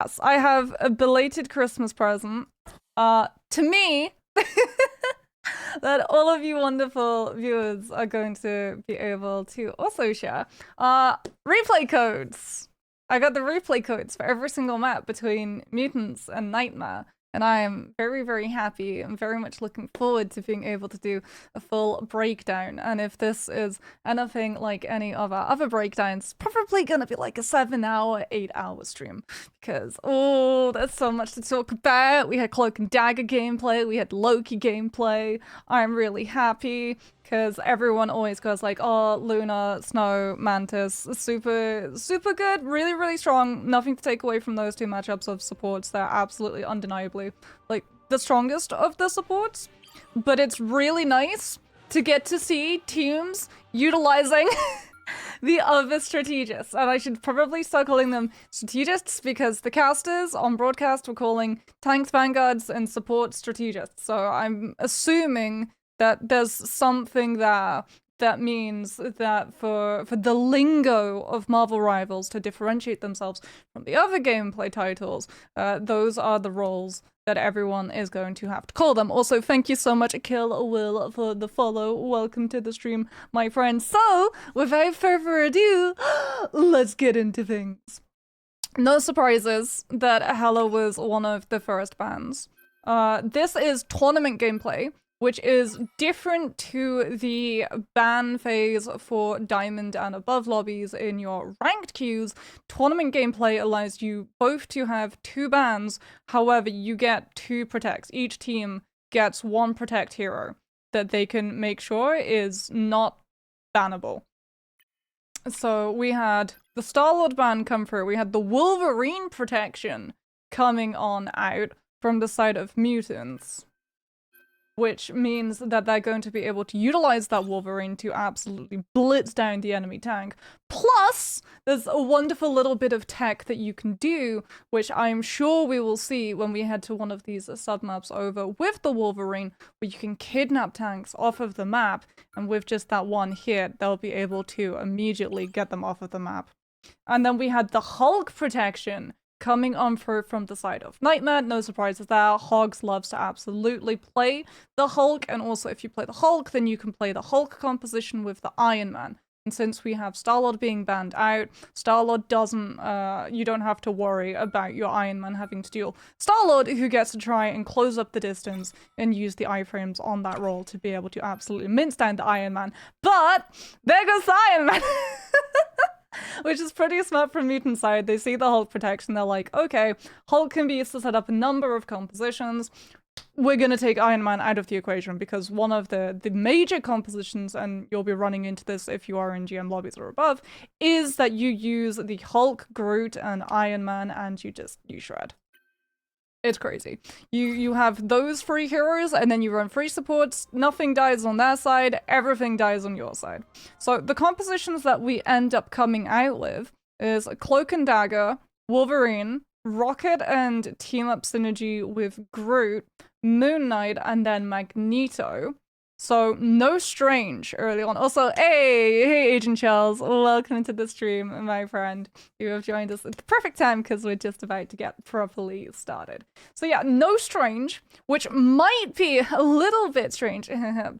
Yes, I have a belated Christmas present. To me, that all of you wonderful viewers are going to be able to also share. Replay codes. I got the replay codes for every single map between Mutants and Nightmare. And I am very, very happy. I'm very much looking forward to being able to do a full breakdown. And if this is anything like any of our other breakdowns, probably gonna be like a 7-hour, 8-hour stream. Because, oh, there's so much to talk about. We had Cloak and Dagger gameplay, we had Loki gameplay. I'm really happy because everyone always goes like, oh, Luna, Snow, Mantis, super, super good, really, really strong. Nothing to take away from those two matchups of supports. They're absolutely undeniably like the strongest of the supports. But it's really nice to get to see teams utilizing the other strategists. And I should probably start calling them strategists because the casters on broadcast were calling tanks, vanguards, and support strategists. So I'm assuming that there's something there that means that for the lingo of Marvel Rivals to differentiate themselves from the other gameplay titles, those are the roles that everyone is going to have to call them. Also, thank you so much, Akil Will, for the follow. Welcome to the stream, my friend. So, without further ado, let's get into things. No surprises that Hela was one of the first bans. This is tournament gameplay, which is different to the ban phase for Diamond and above lobbies in your ranked queues. Tournament gameplay allows you both to have 2 bans, however, you get 2 protects. Each team gets 1 protect hero that they can make sure is not bannable. So we had the Star-Lord ban come through, we had the Wolverine protection coming on out from the side of Mutants, which means that they're going to be able to utilize that Wolverine to absolutely blitz down the enemy tank. Plus, there's a wonderful little bit of tech that you can do, which I'm sure we will see when we head to one of these submaps over with the Wolverine, where you can kidnap tanks off of the map, and with just that one hit, they'll be able to immediately get them off of the map. And then we had the Hulk protection coming on through from the side of Nightmare. No surprises there. Hogs loves to absolutely play the Hulk, and also if you play the Hulk, then you can play the Hulk composition with the Iron Man. And since we have Star-Lord being banned out, Star-Lord doesn't, you don't have to worry about your Iron Man having to deal. Star-Lord, who gets to try and close up the distance and use the iframes on that roll to be able to absolutely mince down the Iron Man. But there goes the Iron Man! Which is pretty smart from Mutant side. They see the Hulk protection, they're like, okay, Hulk can be used to set up a number of compositions. We're gonna take Iron Man out of the equation because one of the major compositions, and you'll be running into this if you are in GM lobbies or above, is that you use the Hulk, Groot, and Iron Man, and you shred. It's crazy. You have those 3 heroes, and then you run 3 supports. Nothing dies on their side, everything dies on your side. So the compositions that we end up coming out with is Cloak and Dagger, Wolverine, Rocket and team-up synergy with Groot, Moon Knight, and then Magneto. So, no Strange early on. Also, hey, Agent Charles, welcome to the stream, my friend. You have joined us at the perfect time because we're just about to get properly started. So yeah, no Strange, which might be a little bit strange,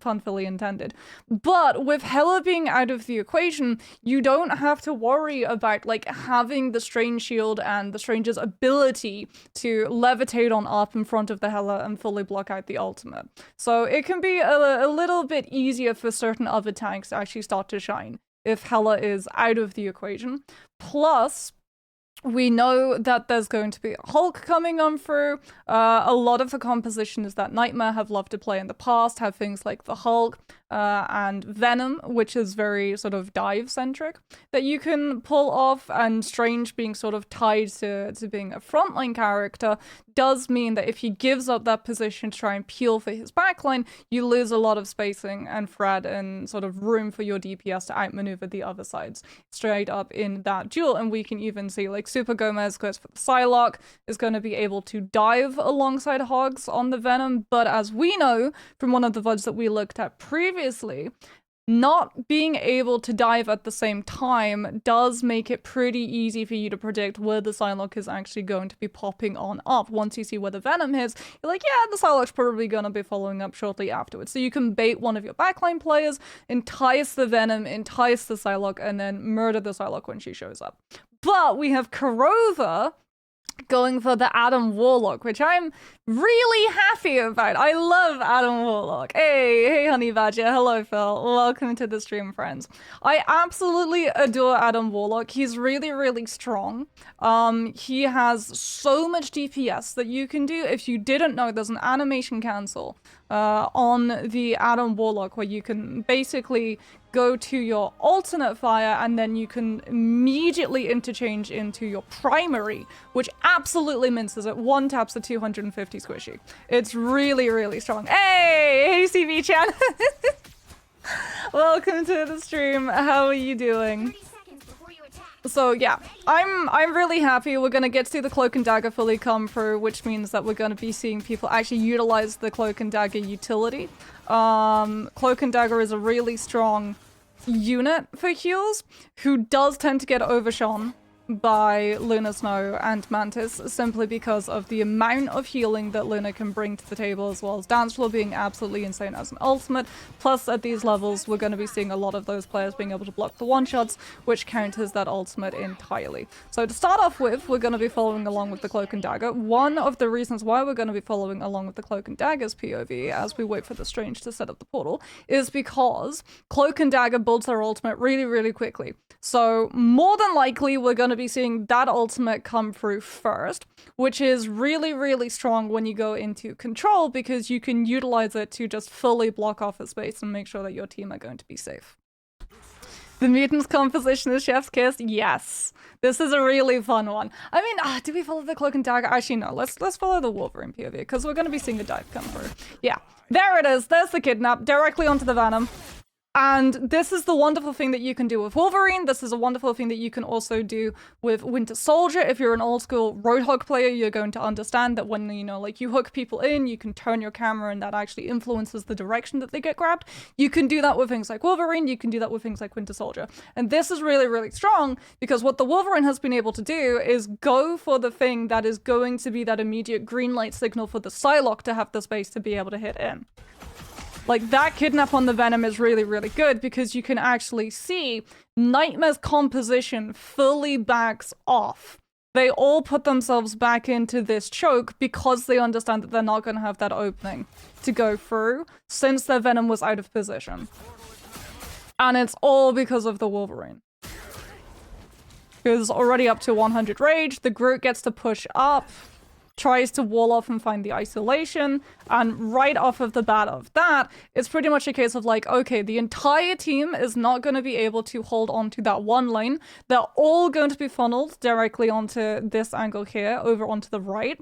pun fully intended. But with Hela being out of the equation, you don't have to worry about like having the Strange shield and the Strange's ability to levitate on up in front of the Hela and fully block out the ultimate. So it can be a little bit easier for certain other tanks to actually start to shine if Hela is out of the equation. Plus, we know that there's going to be Hulk coming on through. A lot of the compositions that Nightmare have loved to play in the past have things like the Hulk and Venom, which is very sort of dive-centric, that you can pull off, and Strange being sort of tied to being a frontline character does mean that if he gives up that position to try and peel for his backline, you lose a lot of spacing and threat and sort of room for your DPS to outmaneuver the other sides straight up in that duel. And we can even see like Super Gomez goes for the Psylocke, is going to be able to dive alongside Hogs on the Venom, but as we know from one of the VODs that we looked at previously, not being able to dive at the same time does make it pretty easy for you to predict where the Psylocke is actually going to be popping on up. Once you see where the Venom hits, you're like, yeah, the Psylocke's probably going to be following up shortly afterwards. So you can bait one of your backline players, entice the Venom, entice the Psylocke, and then murder the Psylocke when she shows up. But we have Corova going for the Adam Warlock, which I'm really happy about. I love Adam Warlock. Hey, Honey Badger. Hello, Phil. Welcome to the stream, friends. I absolutely adore Adam Warlock. He's really, really strong. He has so much DPS that you can do. If you didn't know, there's an animation cancel on the Adam Warlock where you can basically go to your alternate fire and then you can immediately interchange into your primary, which absolutely minces it. One taps the 250 squishy. It's really, really strong. Hey CV Chan. Welcome to the stream. How are you doing? So yeah, I'm really happy. We're gonna get to see the Cloak and Dagger fully come through, which means that we're gonna be seeing people actually utilize the Cloak and Dagger utility. Cloak and Dagger is a really strong unit for heals, who does tend to get overshone by Luna Snow and Mantis simply because of the amount of healing that Luna can bring to the table, as well as Dance Floor being absolutely insane as an ultimate. Plus, at these levels, we're going to be seeing a lot of those players being able to block the one-shots, which counters that ultimate entirely. So to start off with, we're going to be following along with the Cloak and Dagger. One of the reasons why we're going to be following along with the Cloak and Dagger's POV as we wait for the Strange to set up the portal is because Cloak and Dagger builds their ultimate really, really quickly. So more than likely, we're going to be seeing that ultimate come through first, which is really, really strong when you go into control because you can utilize it to just fully block off a space and make sure that your team are going to be safe. The Mutants composition is Chef's Kiss? Yes. This is a really fun one. I mean, do we follow the Cloak and Dagger? Actually, no. Let's follow the Wolverine POV because we're going to be seeing a dive come through. Yeah. There it is. There's the kidnap directly onto the Venom. And this is the wonderful thing that you can do with Wolverine. This is a wonderful thing that you can also do with Winter Soldier. If you're an old school Roadhog player, you're going to understand that when, you know, like you hook people in, you can turn your camera and that actually influences the direction that they get grabbed. You can do that with things like Wolverine. You can do that with things like Winter Soldier. And this is really, really strong because what the Wolverine has been able to do is go for the thing that is going to be that immediate green light signal for the Psylocke to have the space to be able to hit in. Like, that kidnap on the Venom is really, really good because you can actually see Nightmare's composition fully backs off. They all put themselves back into this choke because they understand that they're not going to have that opening to go through since their Venom was out of position. And it's all because of the Wolverine. Who's already up to 100 rage. The Groot gets to push up, tries to wall off and find the isolation, and right off of the bat of that, it's pretty much a case of like, okay, the entire team is not going to be able to hold on to that one lane. They're all going to be funneled directly onto this angle here, over onto the right.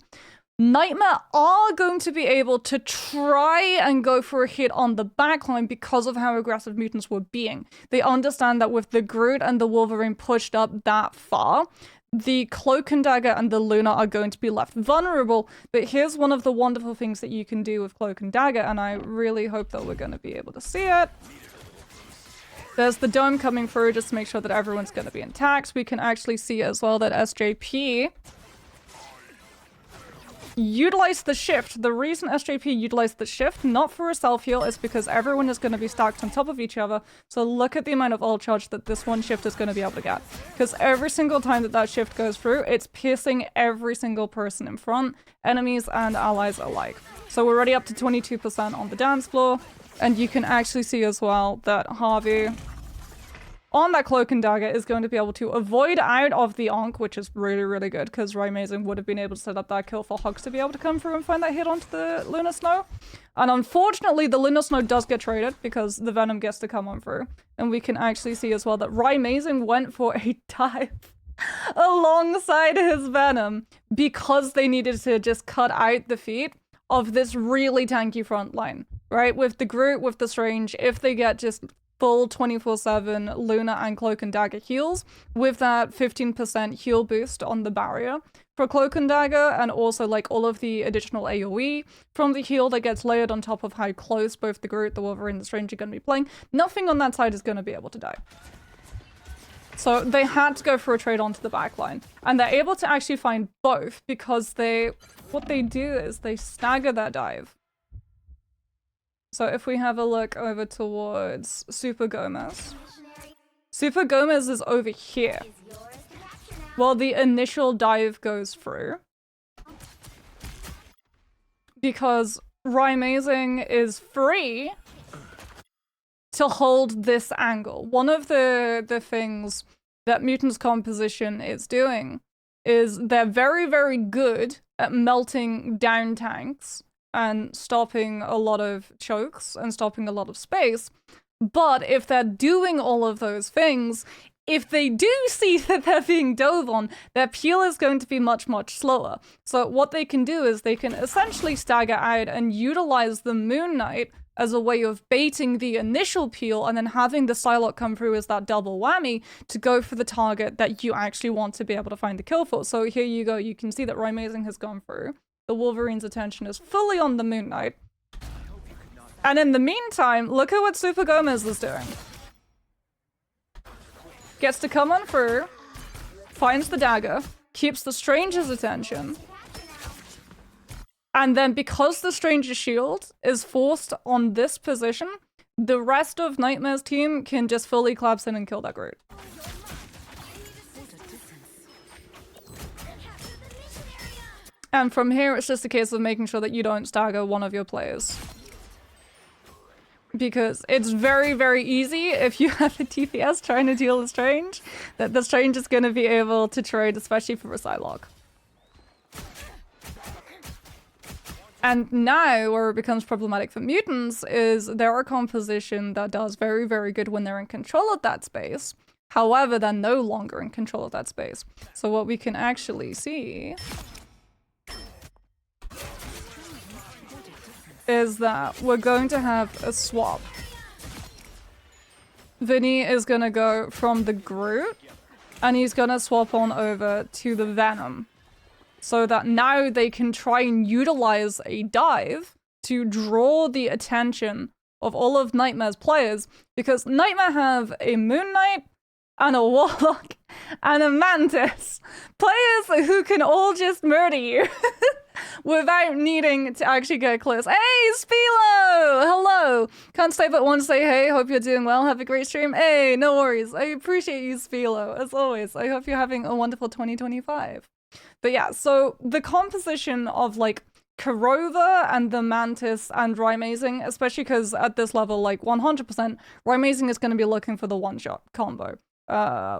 Nightmare are going to be able to try and go for a hit on the backline because of how aggressive Mutants were being. They understand that with the Groot and the Wolverine pushed up that far, the Cloak and Dagger and the Luna are going to be left vulnerable, but here's one of the wonderful things that you can do with Cloak and Dagger, and I really hope that we're going to be able to see it. There's the dome coming through just to make sure that everyone's going to be intact. We can actually see as well that SJP utilized the shift. The reason SJP utilized the shift, not for a self-heal, is because everyone is going to be stacked on top of each other. So look at the amount of ult charge that this one shift is going to be able to get. Because every single time that that shift goes through, it's piercing every single person in front, enemies and allies alike. So we're already up to 22% on the dance floor. And you can actually see as well that Harvey on that Cloak and Dagger is going to be able to avoid out of the Onk, which is really, really good because Amazing would have been able to set up that kill for Hogs to be able to come through and find that hit onto the Luna Snow. And unfortunately, the Luna Snow does get traded because the Venom gets to come on through. And we can actually see as well that Amazing went for a dive alongside his Venom because they needed to just cut out the feet of this really tanky front line, right? With the Groot, with the Strange, if they get just full 24/7 Luna and Cloak and Dagger heals with that 15% heal boost on the barrier, for Cloak and Dagger, and also like all of the additional AoE from the heal that gets layered on top of how close both the Groot, the Wolverine, and the Strange are going to be playing. Nothing on that side is going to be able to die. So they had to go for a trade onto the backline. And they're able to actually find both because what they do is they stagger their dive. So if we have a look over towards Super Gomez. Super Gomez is over here. Well, the initial dive goes through. Because Rymazing is free to hold this angle. One of the things that Mutants composition is doing is they're very, very good at melting down tanks and stopping a lot of chokes and stopping a lot of space. But if they're doing all of those things, if they do see that they're being dove on, their peel is going to be much, much slower. So what they can do is they can essentially stagger out and utilize the Moon Knight as a way of baiting the initial peel and then having the Psylocke come through as that double whammy to go for the target that you actually want to be able to find the kill for. So here you go, you can see that Rymazing has gone through. The Wolverine's attention is fully on the Moon Knight. And in the meantime, look at what Super Gomez is doing. Gets to come on through, finds the dagger, keeps the Stranger's attention. And then because the Stranger's shield is forced on this position, the rest of Nightmare's team can just fully collapse in and kill that Groot. And from here, it's just a case of making sure that you don't stagger one of your players. Because it's very, very easy if you have a TPS trying to deal the Strange, that the Strange is going to be able to trade, especially for a Psylocke. And now, where it becomes problematic for Mutants is they're a composition that does very, very good when they're in control of that space. However, they're no longer in control of that space. So what we can actually see is that we're going to have a swap. Vinny is going to go from the Groot, and he's going to swap on over to the Venom. So that now they can try and utilize a dive to draw the attention of all of Nightmare's players, because Nightmare have a Moon Knight and a Warlock and a Mantis. Players who can all just murder you without needing to actually get close. Hey, Spilo! Hello! Can't stay but want to say hey, hope you're doing well, have a great stream. Hey, no worries. I appreciate you, Spilo, as always. I hope you're having a wonderful 2025. But yeah, so the composition of like Kurova and the Mantis and Rymazing, especially because at this level, like 100%, Rymazing is going to be looking for the one-shot combo.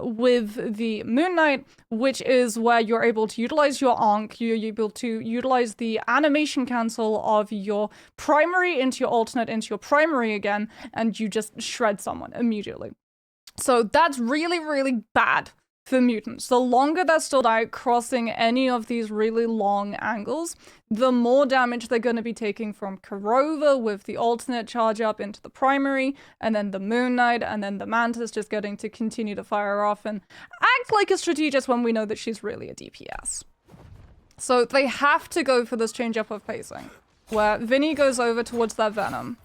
With the Moon Knight, which is where you're able to utilize your Ankh, you're able to utilize the animation cancel of your primary into your alternate into your primary again, and you just shred someone immediately. So that's really, really bad for Mutants. The longer they're stood out crossing any of these really long angles, the more damage they're going to be taking from Kurova with the alternate charge up into the primary, and then the Moon Knight, and then the Mantis just getting to continue to fire off and act like a strategist when we know that she's really a DPS. So they have to go for this change up of pacing, where Vinny goes over towards that Venom.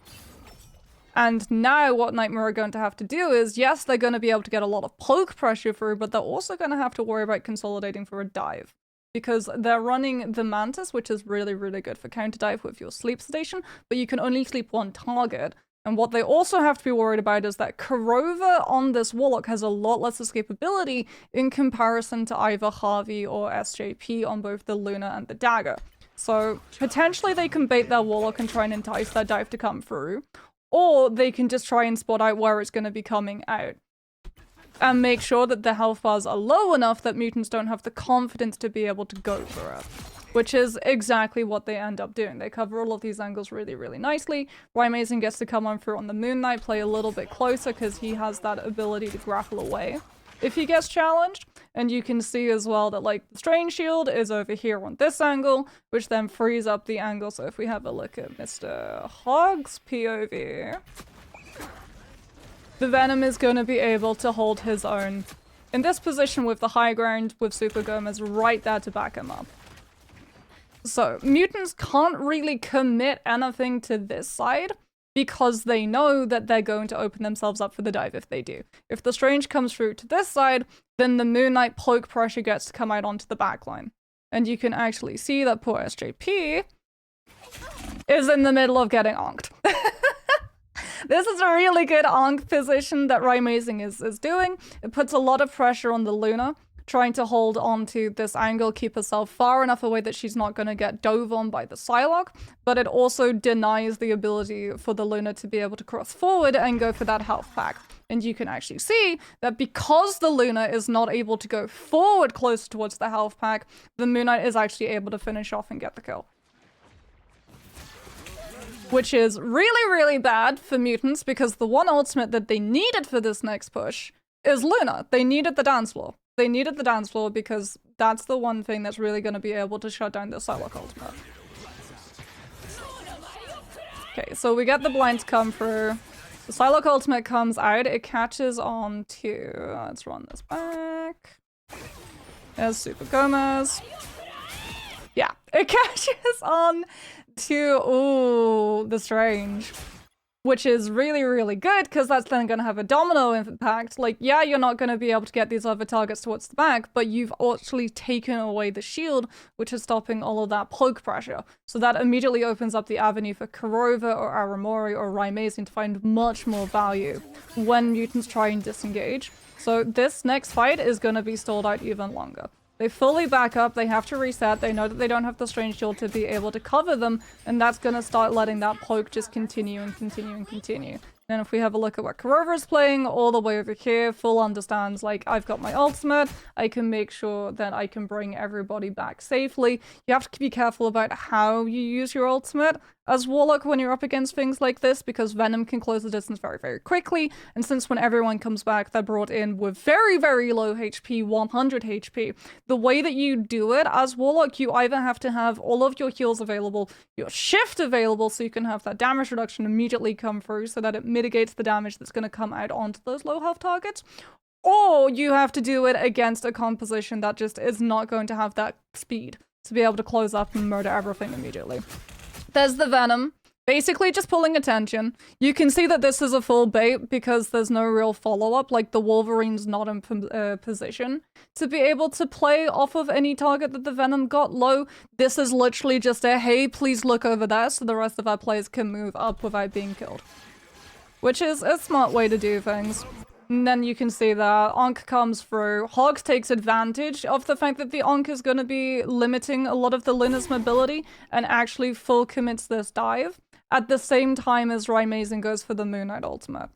And now what Nightmare are going to have to do is, yes, they're going to be able to get a lot of poke pressure through, but they're also going to have to worry about consolidating for a dive. Because they're running the Mantis, which is really, really good for counter dive with your sleep sedation, but you can only sleep one target. And what they also have to be worried about is that Kurova on this Warlock has a lot less escapability in comparison to either Harvey or SJP on both the Luna and the Dagger. So potentially they can bait their Warlock and try and entice their dive to come through. Or they can just try and spot out where it's going to be coming out. And make sure that the health bars are low enough that Mutants don't have the confidence to be able to go for it. Which is exactly what they end up doing. They cover all of these angles really, really nicely. Rymazing gets to come on through on the Moon Knight, play a little bit closer because he has that ability to grapple away if he gets challenged. And you can see as well that like the Strange Shield is over here on this angle, which then frees up the angle. So if we have a look at Mr. Hogg's POV, the Venom is going to be able to hold his own in this position with the high ground, with Super Gomez right there to back him up. So, Mutants can't really commit anything to this side because they know that they're going to open themselves up for the dive if they do. If the Strange comes through to this side, then the Moon Knight poke pressure gets to come out onto the backline. And you can actually see that poor SJP is in the middle of getting onked. This is a really good onk position that Rymazing is doing. It puts a lot of pressure on the Luna, trying to hold on to this angle, keep herself far enough away that she's not going to get dove on by the Psylocke, but it also denies the ability for the Luna to be able to cross forward and go for that health pack. And you can actually see that because the Luna is not able to go forward closer towards the health pack, the Moon Knight is actually able to finish off and get the kill. Which is really, really bad for Mutants because the one ultimate that they needed for this next push is Luna. They needed the dance floor. They needed the dance floor because that's the one thing that's really going to be able to shut down the Psylocke ultimate. Okay, so we get the blinds come through. The Psylocke ultimate comes out. It catches on to... let's run this back. There's Super Gomez. Yeah, it catches on to... ooh, the Strange. Which is really, really good, because that's then going to have a domino impact. Like, yeah, you're not going to be able to get these other targets towards the back, but you've actually taken away the shield, which is stopping all of that poke pressure. So that immediately opens up the avenue for Kurova or Aramori or Rymazing to find much more value when Mutants try and disengage. So this next fight is going to be stalled out even longer. They fully back up, they have to reset, they know that they don't have the Strange Shield to be able to cover them, and that's gonna start letting that poke just continue and continue and continue. And if we have a look at what Kurova's playing, all the way over here, full understands, like, I've got my ultimate, I can make sure that I can bring everybody back safely. You have to be careful about how you use your ultimate as Warlock when you're up against things like this, because Venom can close the distance very, very quickly, and since when everyone comes back, they're brought in with very, very low HP, 100 HP. The way that you do it as Warlock, you either have to have all of your heals available, your shift available, so you can have that damage reduction immediately come through, so that it mitigates the damage that's going to come out onto those low health targets, or you have to do it against a composition that just is not going to have that speed to be able to close up and murder everything immediately. There's the Venom, basically just pulling attention. You can see that this is a full bait because there's no real follow-up, like the Wolverine's not in position to be able to play off of any target that the Venom got low. This is literally just a, hey, please look over there so the rest of our players can move up without being killed. Which is a smart way to do things. And then you can see that Onk comes through. Hogs takes advantage of the fact that the Onk is going to be limiting a lot of the Luna's mobility and actually full commits this dive at the same time as Rymazing goes for the Moon Knight ultimate.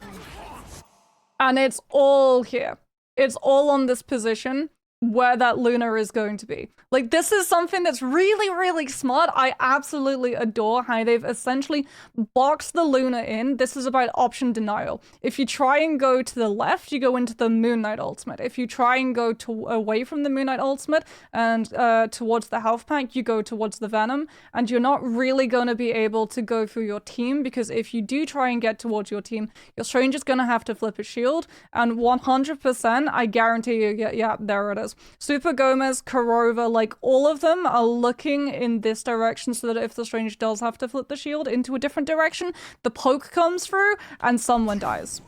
And it's all here. It's all on this position where that Luna is going to be. Like, this is something that's really, really smart. I absolutely adore how they've essentially boxed the Luna in. This is about option denial. If you try and go to the left, you go into the Moon Knight ultimate. If you try and go away from the Moon Knight ultimate and towards the health pack, you go towards the Venom, and you're not really going to be able to go through your team, because if you do try and get towards your team, your Strange is going to have to flip a shield, and 100%, I guarantee you, yeah, there it is. Super Gomez, Kurova, like all of them are looking in this direction so that if the Strange does have to flip the shield into a different direction, the poke comes through and someone dies.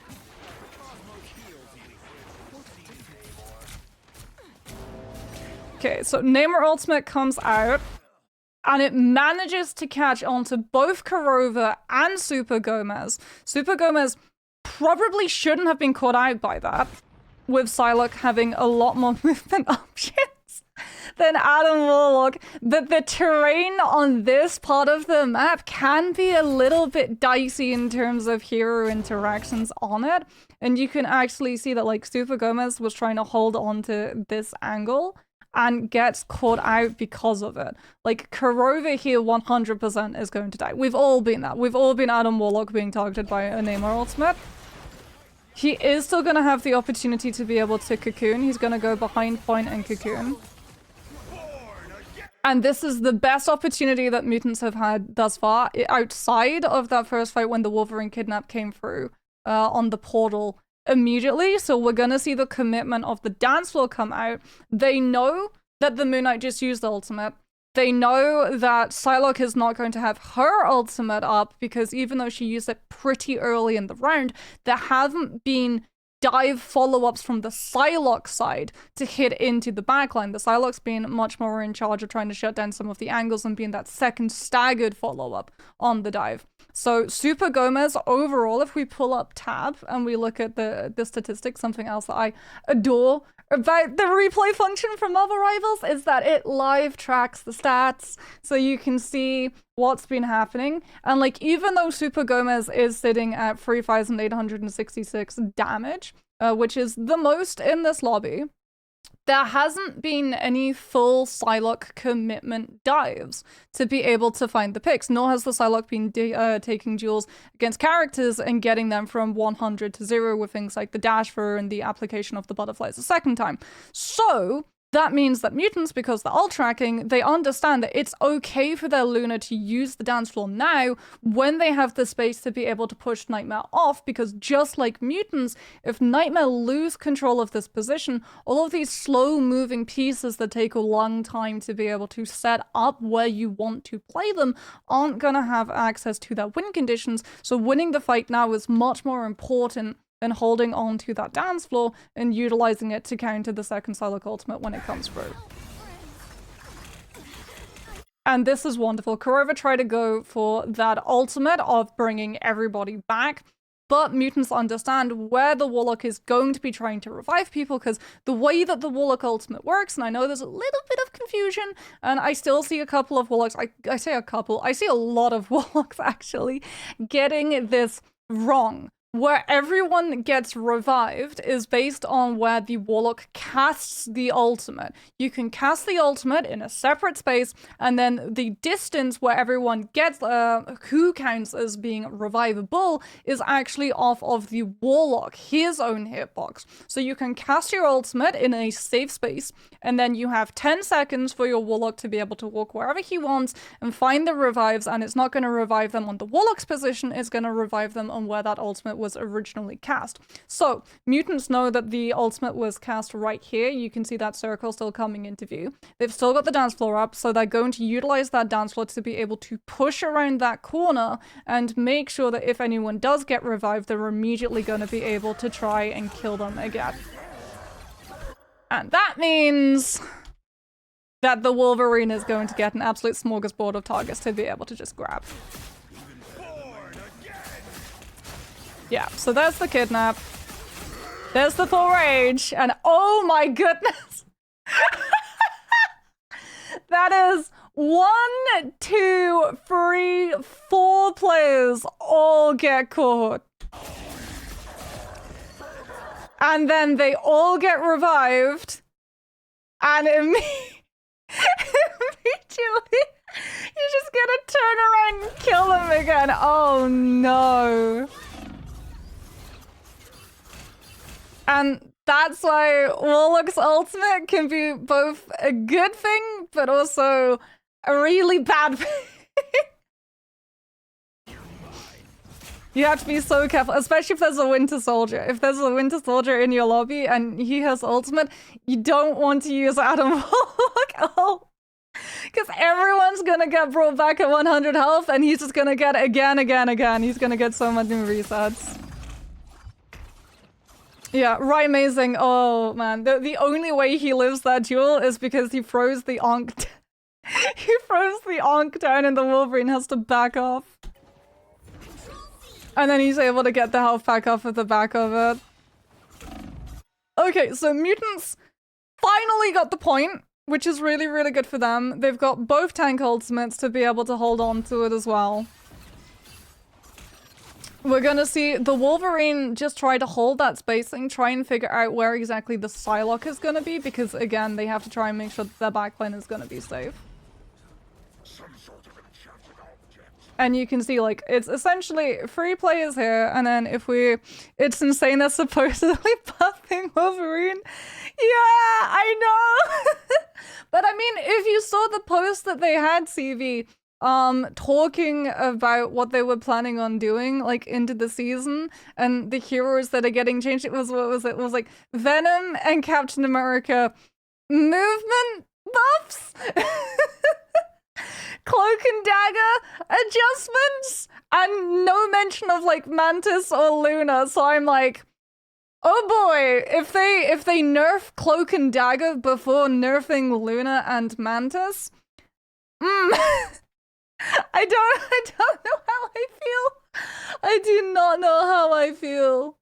Okay, so NTMR ultimate comes out and it manages to catch onto both Kurova and Super Gomez. Super Gomez probably shouldn't have been caught out by that, with Psylocke having a lot more movement options than Adam Warlock, but the terrain on this part of the map can be a little bit dicey in terms of hero interactions on it, and you can actually see that, like, Super Gomez was trying to hold on to this angle and gets caught out because of it. Like, Kurova here 100% is going to die. We've all been that. We've all been Adam Warlock being targeted by a NTMR ultimate. He is still going to have the opportunity to be able to cocoon. He's going to go behind point and cocoon. And this is the best opportunity that Mutants have had thus far, outside of that first fight when the Wolverine kidnap came through on the portal immediately. So we're gonna see the commitment of the dance floor come out. They know that the Moon Knight just used the ultimate. They know that Psylocke is not going to have her ultimate up because even though she used it pretty early in the round, there haven't been dive follow-ups from the Psylocke side to hit into the backline. The Psylocke's been much more in charge of trying to shut down some of the angles and being that second staggered follow-up on the dive. So Super Gomez overall, if we pull up tab and we look at the statistics, something else that I adore about the replay function from other Rivals is that it live tracks the stats so you can see what's been happening. And like, even though Super Gomez is sitting at 3,866 damage, which is the most in this lobby, there hasn't been any full Psylocke commitment dives to be able to find the picks, nor has the Psylocke been taking duels against characters and getting them from 100 to 0 with things like the dash through and the application of the butterflies a second time. So that means that Mutants, because they're ult tracking, they understand that it's okay for their Luna to use the dance floor now when they have the space to be able to push Nightmare off, because just like Mutants, if Nightmare lose control of this position, all of these slow-moving pieces that take a long time to be able to set up where you want to play them aren't gonna have access to their win conditions, so winning the fight now is much more important and holding on to that dance floor and utilizing it to counter the second Psylocke ultimate when it comes through. And this is wonderful. Kurova tried to go for that ultimate of bringing everybody back, but Mutants understand where the Warlock is going to be trying to revive people, because the way that the Warlock ultimate works, and I know there's a little bit of confusion, and I still see a couple of Warlocks, I say a couple, I see a lot of Warlocks actually getting this wrong. Where everyone gets revived is based on where the Warlock casts the ultimate. You can cast the ultimate in a separate space, and then the distance where everyone gets who counts as being revivable is actually off of the Warlock, his own hitbox. So you can cast your ultimate in a safe space, and then you have 10 seconds for your Warlock to be able to walk wherever he wants and find the revives, and it's not going to revive them on the Warlock's position, it's going to revive them on where that ultimate was originally cast. So Mutants know that the ultimate was cast right here. You can see that circle still coming into view. They've still got the dance floor up, so they're going to utilize that dance floor to be able to push around that corner and make sure that if anyone does get revived, they're immediately going to be able to try and kill them again. And that means that the Wolverine is going to get an absolute smorgasbord of targets to be able to just grab. Yeah, so there's the kidnap. There's the full rage, and oh my goodness! That is 1, 2, 3, 4 players all get caught. And then they all get revived, and immediately you're just gonna turn around and kill them again. Oh no. And that's why Warlock's ultimate can be both a good thing, but also a really bad thing. You have to be so careful, especially if there's a Winter Soldier. If there's a Winter Soldier in your lobby and he has ultimate, you don't want to use Adam Warlock ult. Because everyone's gonna get brought back at 100 health and he's just gonna get again. He's gonna get so many resets. Yeah, right, amazing. Oh man, the only way he lives that duel is because he throws the Ankh. He throws the Ankh down and the Wolverine has to back off. And then he's able to get the health back off of the back of it. Okay, so Mutants finally got the point, which is really, really good for them. They've got both tank ultimates to be able to hold on to it as well. We're gonna see the Wolverine just try to hold that spacing, try and figure out where exactly the Psylocke is gonna be, because again, they have to try and make sure that their backline is gonna be safe. And you can see, like, it's essentially 3 players here, and then if we... It's insane they're supposedly buffing Wolverine. Yeah, I know! But I mean, if you saw the post that they had, CV, talking about what they were planning on doing, like, into the season, and the heroes that are getting changed. It was, what was it? It was like Venom and Captain America movement buffs, cloak and dagger adjustments, and no mention of like Mantis or Luna. So I'm like, oh boy, if they nerf cloak and dagger before nerfing Luna and Mantis, I don't know how I feel. I do not know how I feel.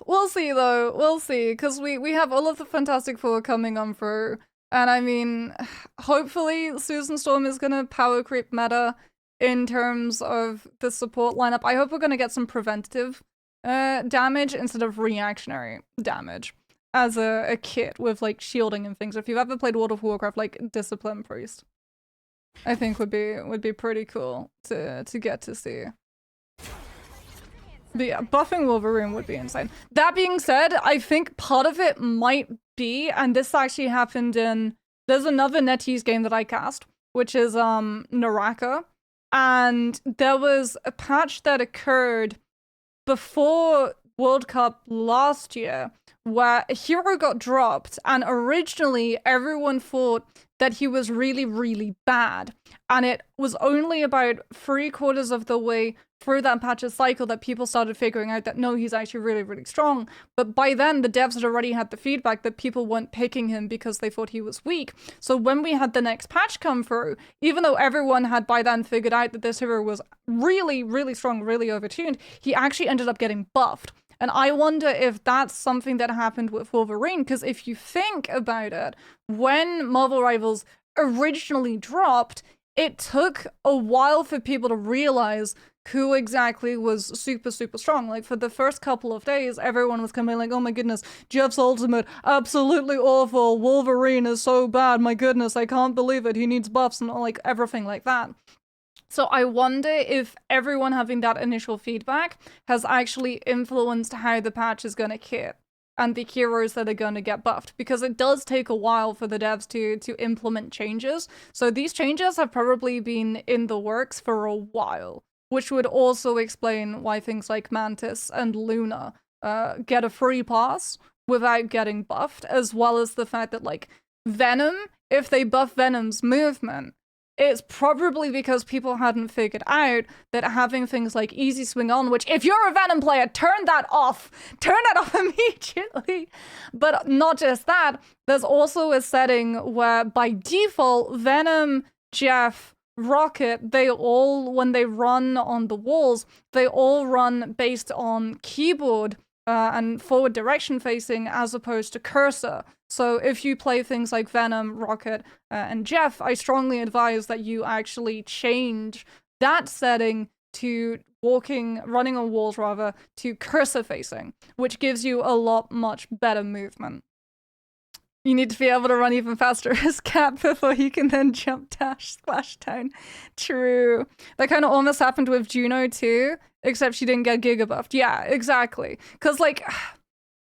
We'll see though. We'll see, because we have all of the Fantastic Four coming on through, and I mean, hopefully Susan Storm is gonna power creep meta in terms of the support lineup. I hope we're gonna get some preventative damage instead of reactionary damage as a kit with like shielding and things. If you've ever played World of Warcraft, like Discipline Priest, I think would be pretty cool to get to see. But yeah, buffing Wolverine would be insane. That being said, I think part of it might be, and this actually happened in, there's another NetEase game that I cast, which is Naraka, and there was a patch that occurred before World Cup last year where a hero got dropped, and originally everyone thought that he was really, really bad. And it was only about 3/4 of the way through that patch's cycle that people started figuring out that no, he's actually really, really strong. But by then, the devs had already had the feedback that people weren't picking him because they thought he was weak. So when we had the next patch come through, even though everyone had by then figured out that this hero was really, really strong, really overtuned, he actually ended up getting buffed. And I wonder if that's something that happened with Wolverine, because if you think about it, when Marvel Rivals originally dropped, it took a while for people to realize who exactly was super, super strong. Like, for the first couple of days, everyone was coming like, oh my goodness, Jeff's ultimate, absolutely awful, Wolverine is so bad, my goodness, I can't believe it, he needs buffs, and like everything like that. So I wonder if everyone having that initial feedback has actually influenced how the patch is going to kit and the heroes that are going to get buffed, because it does take a while for the devs to implement changes. So these changes have probably been in the works for a while, which would also explain why things like Mantis and Luna get a free pass without getting buffed, as well as the fact that like Venom, if they buff Venom's movement, it's probably because people hadn't figured out that having things like easy swing on, which if you're a Venom player, turn that off immediately. But not just that, there's also a setting where by default, Venom, Jeff, Rocket, they all, when they run on the walls, they all run based on keyboard and forward direction facing as opposed to cursor. So if you play things like Venom, Rocket, and Jeff, I strongly advise that you actually change that setting to running on walls rather, to cursor facing, which gives you a lot much better movement. You need to be able to run even faster as Cap before you can then jump dash splashdown. True. That kind of almost happened with Juno too, except she didn't get Giga buffed. Yeah, exactly. Because like,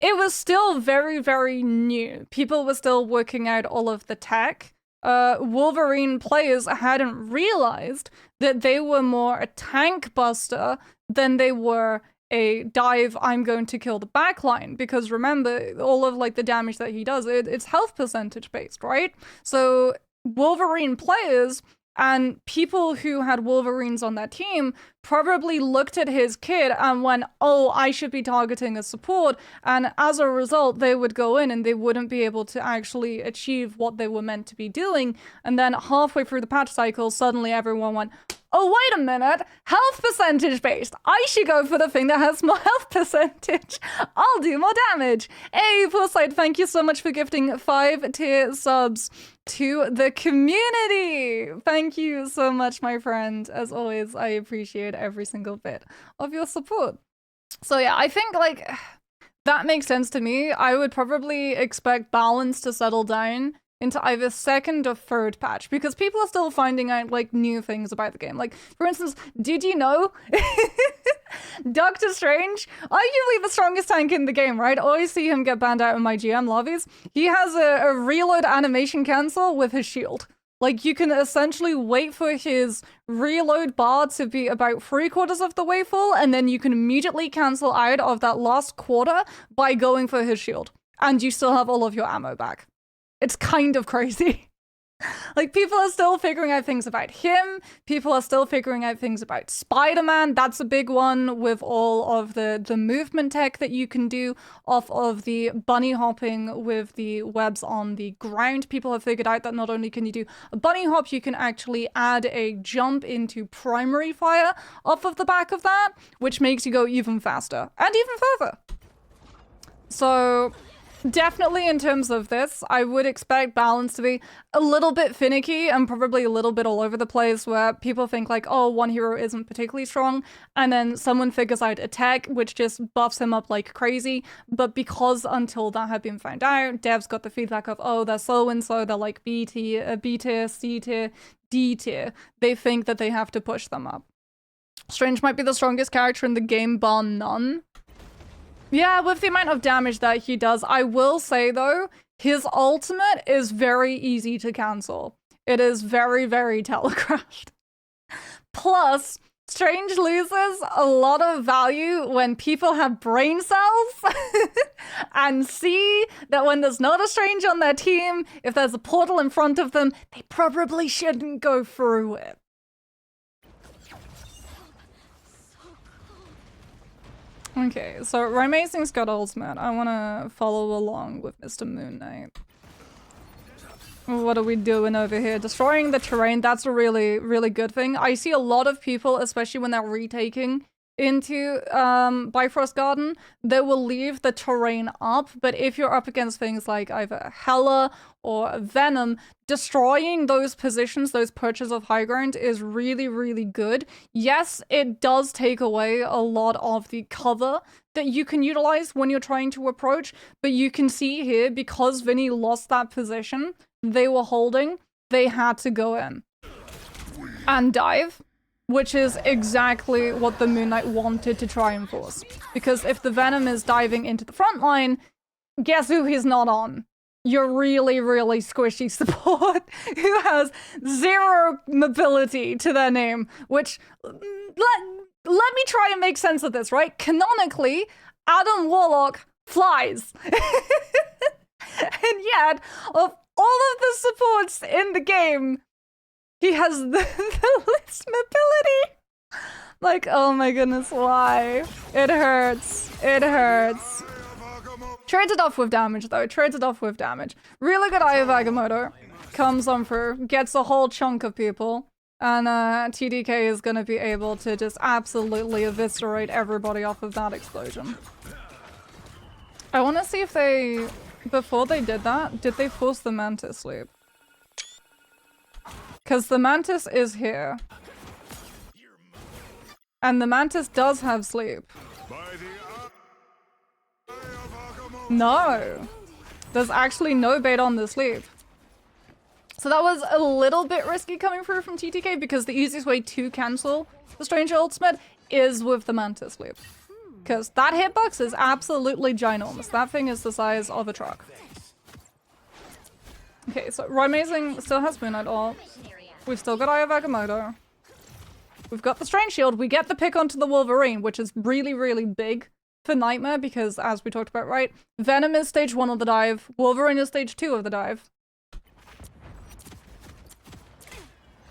it was still very, very new. People were still working out all of the tech. Wolverine players hadn't realized that they were more a tank buster than they were a dive, I'm going to kill the backline, because remember, all of like the damage that he does, it's health percentage based, right? So Wolverine players and people who had Wolverines on their team probably looked at his kit and went, oh, I should be targeting a support. And as a result, they would go in and they wouldn't be able to actually achieve what they were meant to be doing. And then halfway through the patch cycle, suddenly everyone went, oh, wait a minute, health percentage based. I should go for the thing that has more health percentage. I'll do more damage. Hey, Foresight, thank you so much for gifting 5-tier subs to the community. Thank you so much, my friend. As always, I appreciate every single bit of your support. So yeah, I think like that makes sense to me. I would probably expect balance to settle down into either second or third patch, because people are still finding out like new things about the game. Like, for instance, did you know Doctor Strange, arguably the strongest tank in the game, right? Always see him get banned out in my GM lobbies. He has a reload animation cancel with his shield. Like, you can essentially wait for his reload bar to be about 3/4 of the way full, and then you can immediately cancel out of that last quarter by going for his shield. And you still have all of your ammo back. It's kind of crazy. Like, people are still figuring out things about him. People are still figuring out things about Spider-Man. That's a big one with all of the movement tech that you can do off of the bunny hopping with the webs on the ground. People have figured out that not only can you do a bunny hop, you can actually add a jump into primary fire off of the back of that, which makes you go even faster and even further. So definitely in terms of this, I would expect balance to be a little bit finicky and probably a little bit all over the place, where people think like, oh, one hero isn't particularly strong, and then someone figures out a tech which just buffs him up like crazy. But because until that had been found out, devs got the feedback of, oh, they're so and so, they're like B tier, C tier, D tier. They think that they have to push them up. Strange might be the strongest character in the game, bar none. Yeah, with the amount of damage that he does, I will say though, his ultimate is very easy to cancel. It is very, very telegraphed. Plus, Strange loses a lot of value when people have brain cells and see that when there's not a Strange on their team, if there's a portal in front of them, they probably shouldn't go through it. Okay, so Rymazing's got ultimate. I want to follow along with Mr. Moon Knight. What are we doing over here? Destroying the terrain, that's a really, really good thing. I see a lot of people, especially when they're retaking into Bifrost Garden, they will leave the terrain up, but if you're up against things like either Hela or Venom, destroying those positions, those perches of high ground is really, really good. Yes, it does take away a lot of the cover that you can utilize when you're trying to approach, but you can see here, because Vinny lost that position they were holding, they had to go in and dive, which is exactly what the Moon Knight wanted to try and force. Because if the Venom is diving into the front line, guess who he's not on? Your really, really squishy support who has 0 mobility to their name, which, let me try and make sense of this, right? Canonically, Adam Warlock flies. And yet, of all of the supports in the game, he has the least mobility. Like, oh my goodness, why? It hurts. It hurts. Trades it off with damage, though. Trades it off with damage. Really good Eye of Agamotto. Comes on through. Gets a whole chunk of people. And TDK is going to be able to just absolutely eviscerate everybody off of that explosion. I want to see if they... Before they did that, did they force the Mantis sleep? Because the Mantis is here. And the Mantis does have sleep. No. There's actually no bait on the sleep. So that was a little bit risky coming through from TTK, because the easiest way to cancel the Stranger ultimate is with the Mantis sleep. Because that hitbox is absolutely ginormous. That thing is the size of a truck. Okay, so Rymazing still has Moon Knight ult. We've still got Eye of Agamotto. We've got the Strange Shield. We get the pick onto the Wolverine, which is really, really big for Nightmare, because as we talked about, right? Venom is stage 1 of the dive. Wolverine is stage 2 of the dive.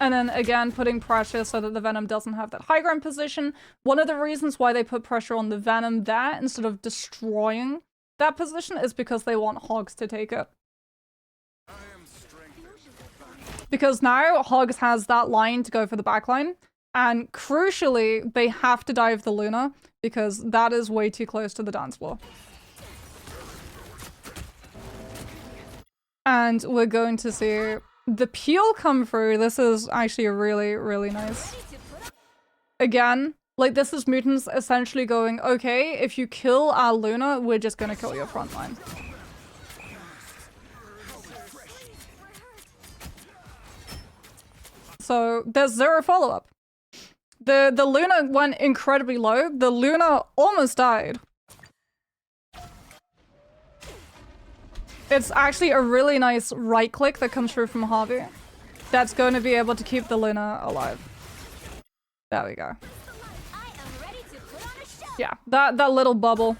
And then again, putting pressure so that the Venom doesn't have that high ground position. One of the reasons why they put pressure on the Venom there instead of destroying that position is because they want Hogs to take it. Because now Hogs has that line to go for the backline. And crucially, they have to dive the Luna because that is way too close to the dance floor. And we're going to see the peel come through. This is actually a really, really nice. Again, like, this is Mutants essentially going, okay, if you kill our Luna, we're just gonna kill your front line. So there's 0 follow-up. The Luna went incredibly low. The Luna almost died. It's actually a really nice right click that comes through from Harvey. that's going to be able to keep the Luna alive. There we go. Yeah, that little bubble.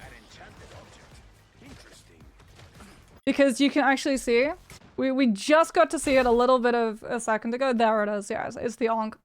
Because you can actually see, we just got to see it a little bit of a second ago. There it is, yeah, it's the Ankh.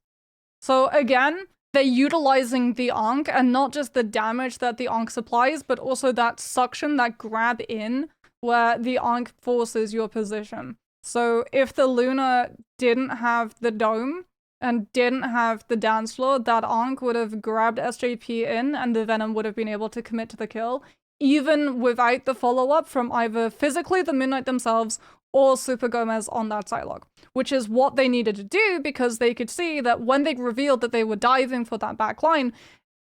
So again, they're utilizing the Ankh, and not just the damage that the Ankh supplies, but also that suction, that grab in, where the Ankh forces your position. So if the Luna didn't have the dome, and didn't have the dance floor, that Ankh would have grabbed SJP in, and the Venom would have been able to commit to the kill, even without the follow-up from either physically the Midnight themselves or Super Gomez on that Psylocke, which is what they needed to do because they could see that when they revealed that they were diving for that back line,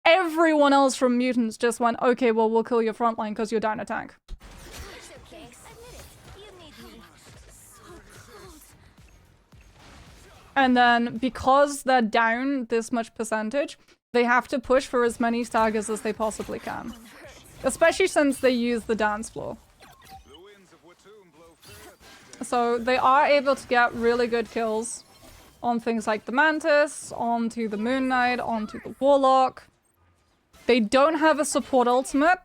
everyone else from Mutants just went, okay, well, we'll kill your front line because you're down a tank. And then because they're down this much percentage, they have to push for as many staggers as they possibly can. Especially since they use the dance floor. So they are able to get really good kills on things like the Mantis, onto the Moon Knight, onto the Warlock. They don't have a support ultimate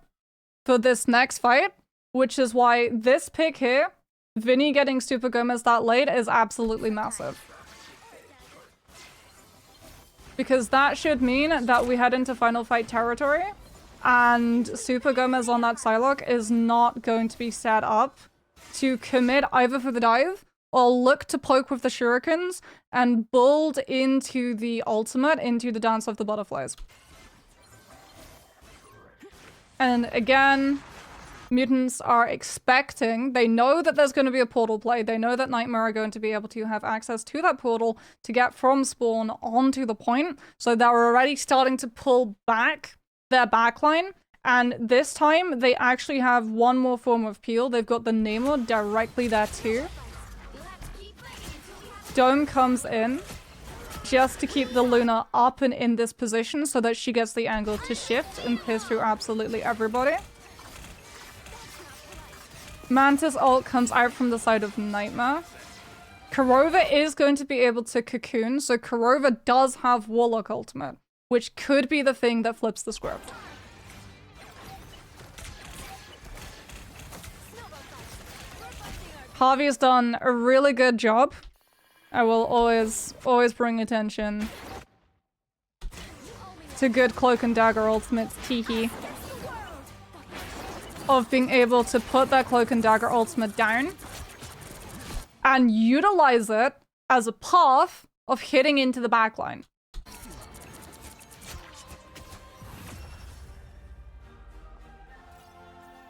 for this next fight, which is why this pick here, Vinny getting Super Gomez that late, is absolutely massive. Because that should mean that we head into final fight territory, and Super Gomez on that Psylocke is not going to be set up to commit either for the dive or look to poke with the shurikens and build into the ultimate, into the Dance of the Butterflies. And again, Mutants are expecting, they know that there's going to be a portal play, they know that Nightmare are going to be able to have access to that portal to get from spawn onto the point, so they're already starting to pull back their backline, and this time they actually have one more form of peel. They've got the Namor directly there too. Dome comes in just to keep the Luna up and in this position so that she gets the angle to shift and pierce through absolutely everybody. Mantis ult comes out from the side of Nightmare. Kurova is going to be able to cocoon, so Kurova does have Warlock ultimate, which could be the thing that flips the script. Harvey's done a really good job. I will always bring attention to good Cloak and Dagger ultimates, teehee. Of being able to put that Cloak and Dagger ultimate down and utilize it as a path of hitting into the backline.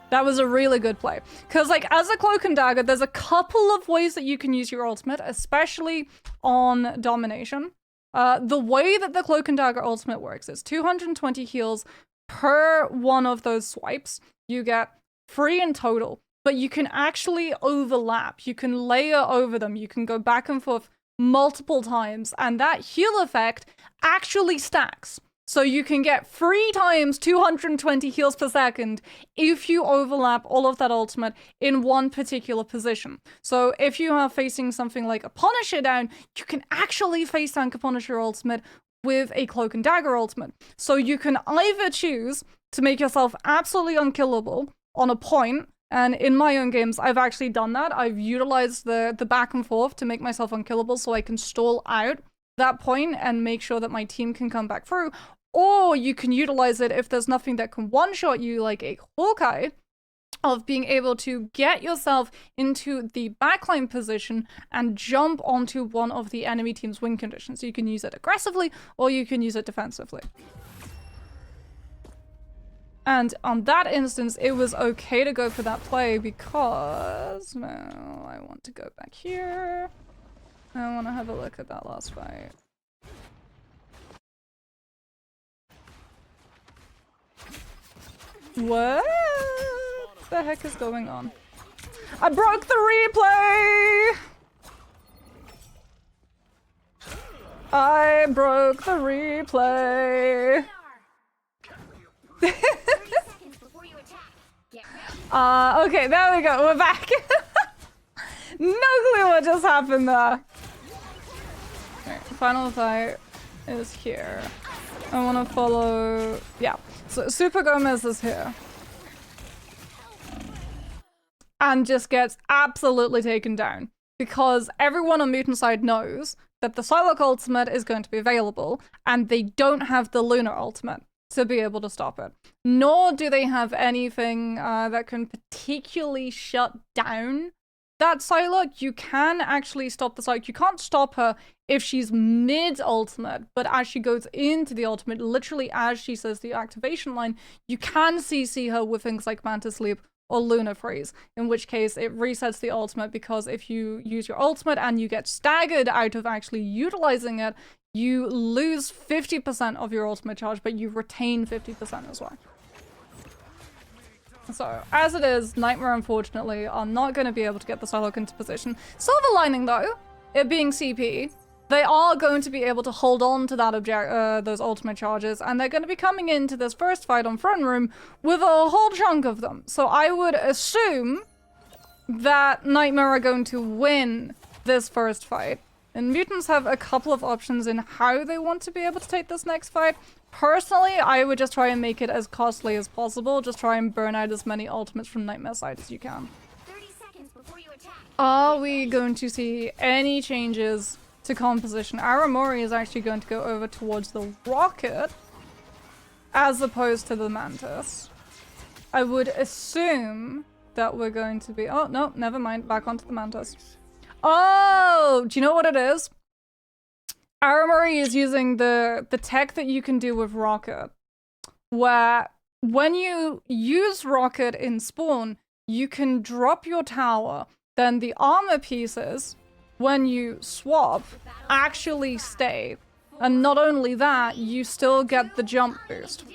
That was a really good play. Because, like, as a Cloak and Dagger, there's a couple of ways that you can use your ultimate, especially on Domination. The way that the Cloak and Dagger ultimate works is 220 heals per one of those swipes. You get 3 in total, but you can actually overlap. You can layer over them. You can go back and forth multiple times, and that heal effect actually stacks. So you can get 3 times 220 heals per second if you overlap all of that ultimate in one particular position. So if you are facing something like a Punisher down, you can actually face tank a Punisher ultimate with a Cloak and Dagger ultimate. So you can either choose to make yourself absolutely unkillable on a point, and in my own games, I've actually done that. I've utilized the back and forth to make myself unkillable so I can stall out that point and make sure that my team can come back through. Or you can utilize it if there's nothing that can one-shot you, like a Hawkeye, of being able to get yourself into the backline position and jump onto one of the enemy team's win conditions. So you can use it aggressively or you can use it defensively. And on that instance, it was okay to go for that play because, well, I want to go back here. I want to have a look at that last fight. What the heck is going on? I broke the replay! I broke the replay! Okay, there we go, we're back. No clue what just happened there. Right, final fight is here. I want to follow... Yeah. So Super Gomez is here. And just gets absolutely taken down. Because everyone on Mutant side knows that the Psylocke ultimate is going to be available, and they don't have the Lunar ultimate to be able to stop it. Nor do they have anything that can particularly shut down that Psylocke. You can actually stop the Psylocke. You can't stop her if she's mid-ultimate, but as she goes into the ultimate, literally as she says the activation line, you can CC her with things like Mantis Leap or Lunar Freeze, in which case it resets the ultimate, because if you use your ultimate and you get staggered out of actually utilizing it, you lose 50% of your ultimate charge, but you retain 50% as well. So, as it is, Nightmare, unfortunately, are not going to be able to get the Psylocke into position. Silver lining, though, it being CP, they are going to be able to hold on to that those ultimate charges, and they're going to be coming into this first fight on Front Room with a whole chunk of them. So I would assume that Nightmare are going to win this first fight. And Mutants have a couple of options in how they want to be able to take this next fight. Personally, I would just try and make it as costly as possible. Just try and burn out as many ultimates from Nightmare side as you can. 30 seconds before you attack. Are we going to see any changes to composition? Aramori is actually going to go over towards the Rocket as opposed to the Mantis. I would assume that we're going to be... Oh, no, never mind. Back onto the Mantis. Oh, do you know what it is? Aramori is using the tech that you can do with Rocket, where when you use Rocket in spawn, you can drop your tower, then the armor pieces, when you swap, actually stay. And not only that, you still get the jump boost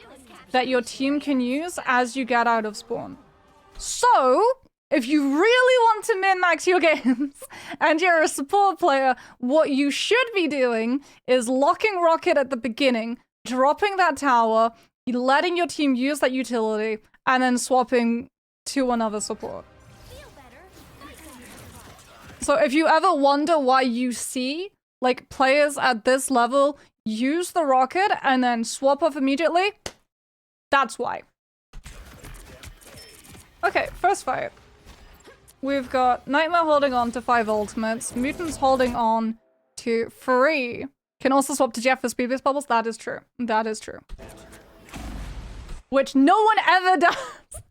that your team can use as you get out of spawn. So, if you really want to min-max your games and you're a support player, what you should be doing is locking Rocket at the beginning, dropping that tower, letting your team use that utility, and then swapping to another support. So if you ever wonder why you see like players at this level use the Rocket and then swap off immediately, that's why. Okay, first fight. We've got Nightmare holding on to 5 ultimates, Mutants holding on to 3. Can also swap to Jeff for speed boost bubbles. That is true. That is true. Which no one ever does.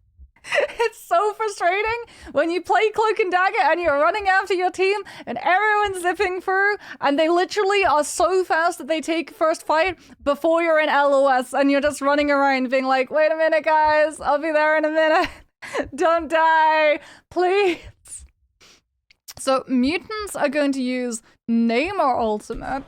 It's so frustrating when you play Cloak and Dagger and you're running after your team and everyone's zipping through and they literally are so fast that they take first fight before you're in LOS and you're just running around being like, wait a minute guys, I'll be there in a minute. Don't die, please. So Mutants are going to use Namor Ultimate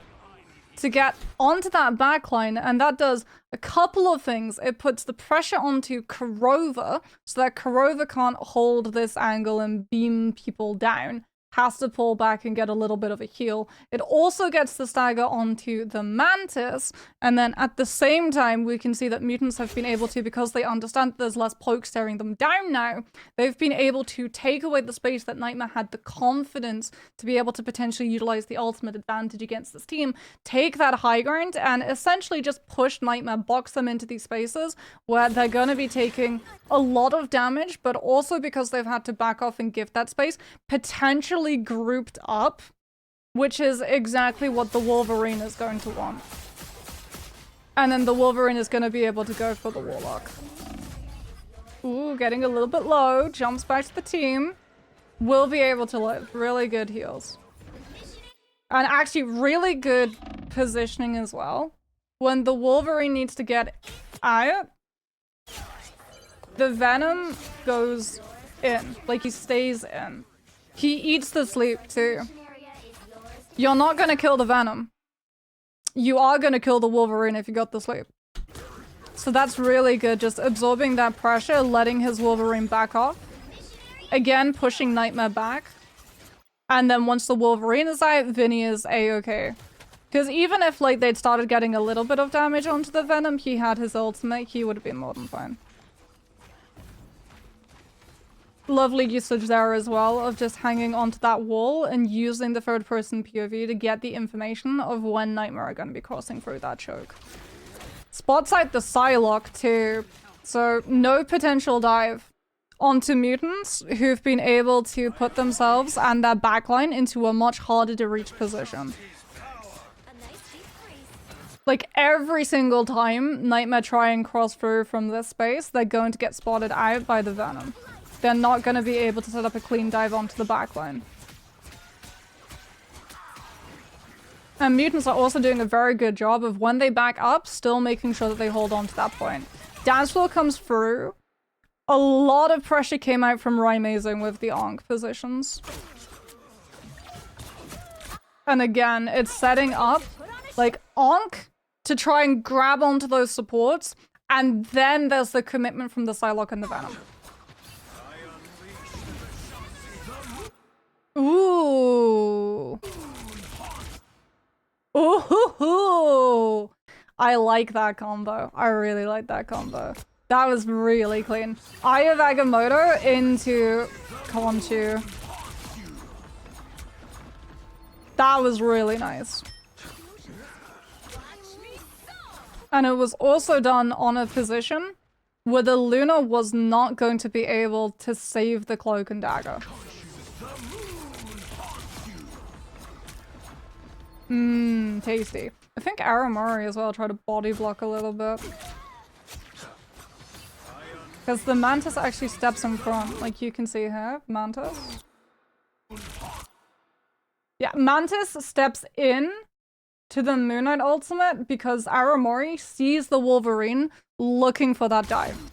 to get onto that backline, and that does a couple of things. It puts the pressure onto Kurova so that Kurova can't hold this angle and beam people down. Has to pull back and get a little bit of a heal. It also gets the stagger onto the Mantis, and then at the same time we can see that Mutants have been able to, because they understand that there's less poke staring them down now, they've been able to take away the space that Nightmare had the confidence to be able to potentially utilize the ultimate advantage against this team, take that high ground, and essentially just push Nightmare, box them into these spaces where they're going to be taking a lot of damage, but also because they've had to back off and give that space, potentially grouped up, which is exactly what the Wolverine is going to want. And then the Wolverine is going to be able to go for the Warlock. Ooh, getting a little bit low, jumps back to the team. Will be able to live. Really good heals. And actually really good positioning as well. When the Wolverine needs to get out, the Venom goes in, like he stays in. He eats the sleep too. You're not gonna kill the Venom. You are gonna kill the Wolverine if you got the sleep. So that's really good, just absorbing that pressure, letting his Wolverine back off. Again, pushing Nightmare back. And then once the Wolverine is out, Vinny is a-okay. Because even if like they'd started getting a little bit of damage onto the Venom, he had his ultimate, he would have been more than fine. lovely usage there as well of just hanging onto that wall and using the third person POV to get the information of when Nightmare are going to be crossing through that choke. Spots out the Psylocke too, so no potential dive onto Mutants who've been able to put themselves and their backline into a much harder to reach position. Like every single time Nightmare try and cross through from this space, they're going to get spotted out by the Venom. They're not going to be able to set up a clean dive onto the backline. And Mutants are also doing a very good job of when they back up, still making sure that they hold on to that point. Dance floor comes through. A lot of pressure came out from Rymazing with the Ankh positions. And again, it's setting up like Ankh to try and grab onto those supports, and then there's the commitment from the Psylocke and the Venom. Ooh. Ooh. I like that combo. I really like that combo. That was really clean. Eye of Agamotto into Conchu. That was really nice. And it was also done on a position where the Luna was not going to be able to save the Cloak and Dagger. Tasty. I think Aramori as well tried to body block a little bit. Because the Mantis actually steps in front, like you can see here, Mantis. Yeah, Mantis steps in to the Moon Knight ultimate because Aramori sees the Wolverine looking for that dive.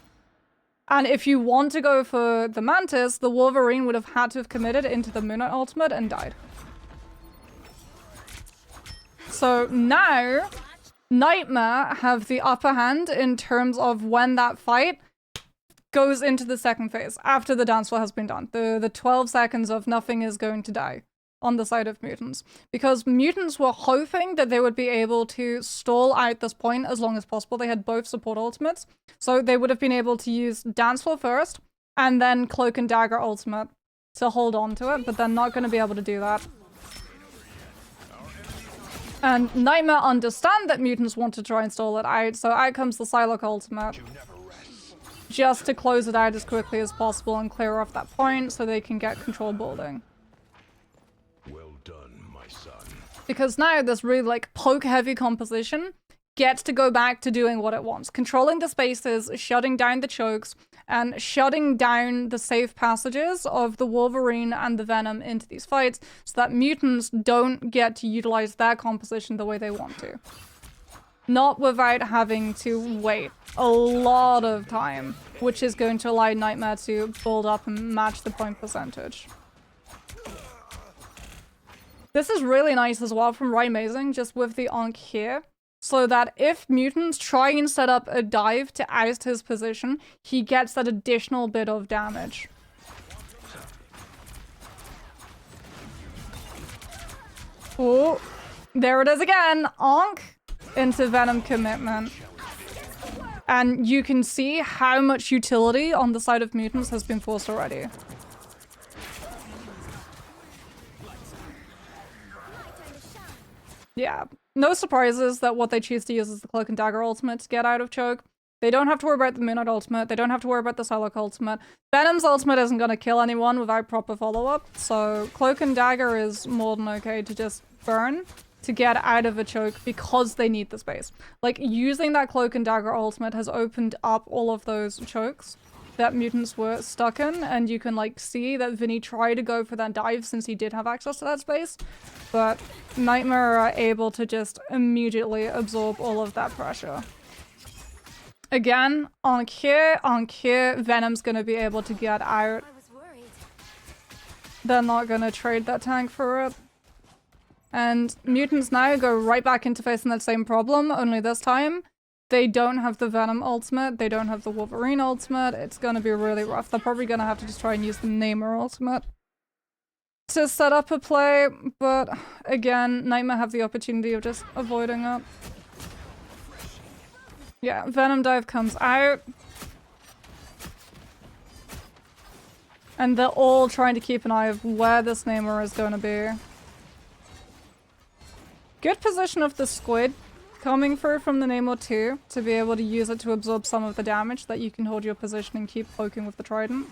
And if you want to go for the Mantis, the Wolverine would have had to have committed into the Moon Knight ultimate and died. So now, Nightmare have the upper hand in terms of when that fight goes into the second phase, after the dance floor has been done. The 12 seconds of nothing is going to die on the side of Mutants. Because Mutants were hoping that they would be able to stall out this point as long as possible. They had both support ultimates. So they would have been able to use dance floor first, and then Cloak and Dagger ultimate to hold on to it, but they're not going to be able to do that. And Nightmare understand that Mutants want to try and stall it out, so out comes the Psylocke ultimate. Just to close it out as quickly as possible and clear off that point so they can get control building. Well done, my son. Because now this really like poke heavy composition gets to go back to doing what it wants. Controlling the spaces, shutting down the chokes, and shutting down the safe passages of the Wolverine and the Venom into these fights so that Mutants don't get to utilize their composition the way they want to. Not without having to wait a lot of time, which is going to allow Nightmare to build up and match the point percentage. This is really nice as well from Rymazing, just with the Ankh here, so that if Mutants try and set up a dive to oust his position, he gets that additional bit of damage. Oh, there it is again, Ankh into Venom commitment. And you can see how much utility on the side of Mutants has been forced already. Yeah, no surprises that what they choose to use is the Cloak and Dagger ultimate to get out of choke. They don't have to worry about the Moon Knight ultimate. They don't have to worry about the Psylocke ultimate. Venom's ultimate isn't going to kill anyone without proper follow-up, so Cloak and Dagger is more than okay to just burn to get out of a choke because they need the space. Like, using that Cloak and Dagger ultimate has opened up all of those chokes that Mutants were stuck in, and you can like see that Vinny tried to go for that dive since he did have access to that space, but Nightmare are able to just immediately absorb all of that pressure. Again, on here, Venom's gonna be able to get out. They're not gonna trade that tank for it. And Mutants now go right back into facing that same problem, only this time they don't have the Venom ultimate, they don't have the Wolverine ultimate. It's gonna be really rough. They're probably gonna have to just try and use the Namor ultimate to set up a play, but again, Nightmare have the opportunity of just avoiding it. Yeah, Venom dive comes out. And they're all trying to keep an eye of where this Namor is going to be. Good position of the squid coming through from the Namor too, to be able to use it to absorb some of the damage that you can hold your position and keep poking with the trident.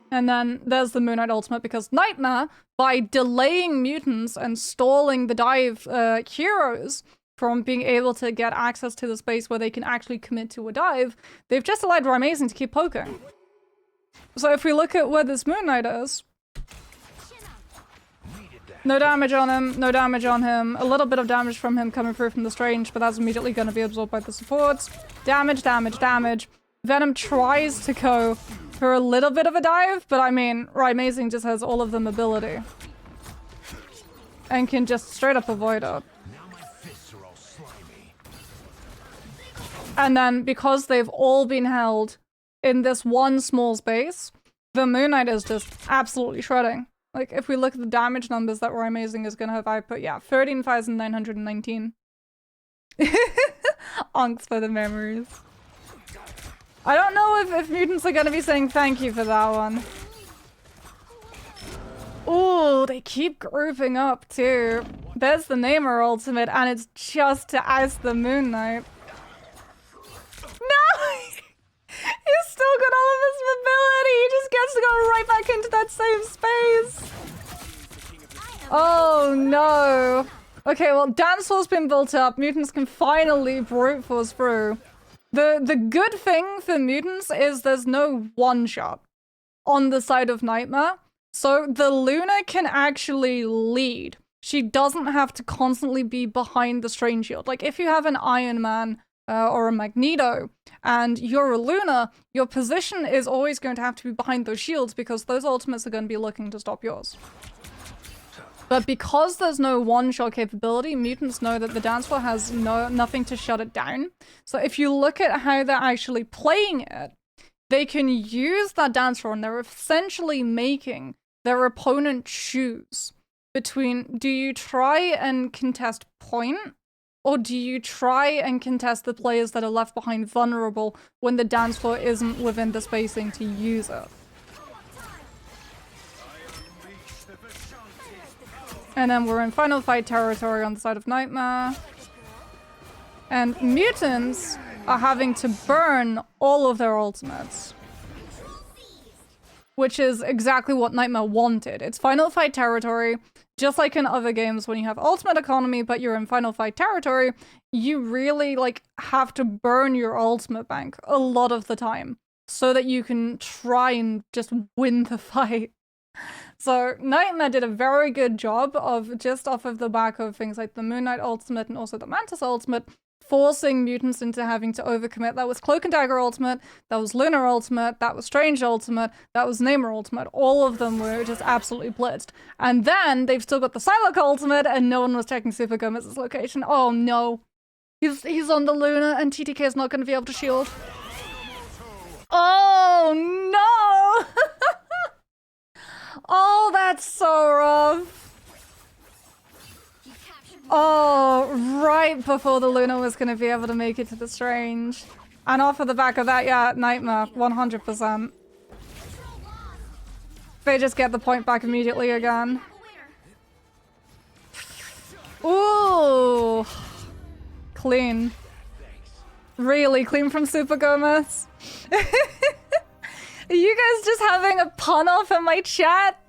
And then there's the Moon Knight ultimate, because Nightmare, by delaying mutants and stalling the dive heroes from being able to get access to the space where they can actually commit to a dive, they've just allowed Amazing to keep poking. So if we look at where this Moon Knight is, no damage on him, no damage on him, a little bit of damage from him coming through from the Strange, but that's immediately going to be absorbed by the supports. Damage, damage, damage. Venom tries to go for a little bit of a dive, but I mean, Amazing just has all of the mobility. And can just straight up avoid it. And then, because they've all been held in this one small space, the Moon Knight is just absolutely shredding. Like, if we look at the damage numbers that Amazing is gonna have output, yeah, 13,919. Onks for the memories. I don't know if mutants are gonna be saying thank you for that one. Ooh, they keep grouping up too. There's the Namor ultimate, and it's just to ice the Moon Knight. No! He's still got all of his mobility. He just gets to go right back into that same space. Oh no. Okay, well, dance floor's been built up. Mutants can finally brute force through. The good thing for mutants is there's no one-shot on the side of Nightmare. So the Luna can actually lead. She doesn't have to constantly be behind the Strange Shield. Like, if you have an Iron Man or a Magneto and you're a Luna, your position is always going to have to be behind those shields, because those ultimates are going to be looking to stop yours. But because there's no one-shot capability, mutants know that the dance floor has nothing to shut it down. So if you look at how they're actually playing it, they can use that dance floor, and they're essentially making their opponent choose between, do you try and contest point, or do you try and contest the players that are left behind vulnerable when the dance floor isn't within the spacing to use it? And then we're in final fight territory on the side of Nightmare. And mutants are having to burn all of their ultimates, which is exactly what Nightmare wanted. It's final fight territory. Just like in other games, when you have ultimate economy but you're in final fight territory, you really like have to burn your ultimate bank a lot of the time so that you can try and just win the fight. So Nightmare did a very good job of, just off of the back of things like the Moon Knight ultimate and also the Mantis ultimate, forcing mutants into having to overcommit. That was Cloak and Dagger ultimate, that was Lunar ultimate, that was Strange ultimate, that was Namor ultimate. All of them were just absolutely blitzed. And then they've still got the Psylocke ultimate, and no one was checking Super Gomez's location. Oh no. He's on the Luna, and TTK is not going to be able to shield. Oh no! Oh, that's so rough. Oh, right before the Luna was going to be able to make it to the Strange. And off of the back of that, yeah, Nightmare, 100%. They just get the point back immediately again. Ooh. Clean. Really clean from Super Gomez. Are you guys just having a pun off in my chat?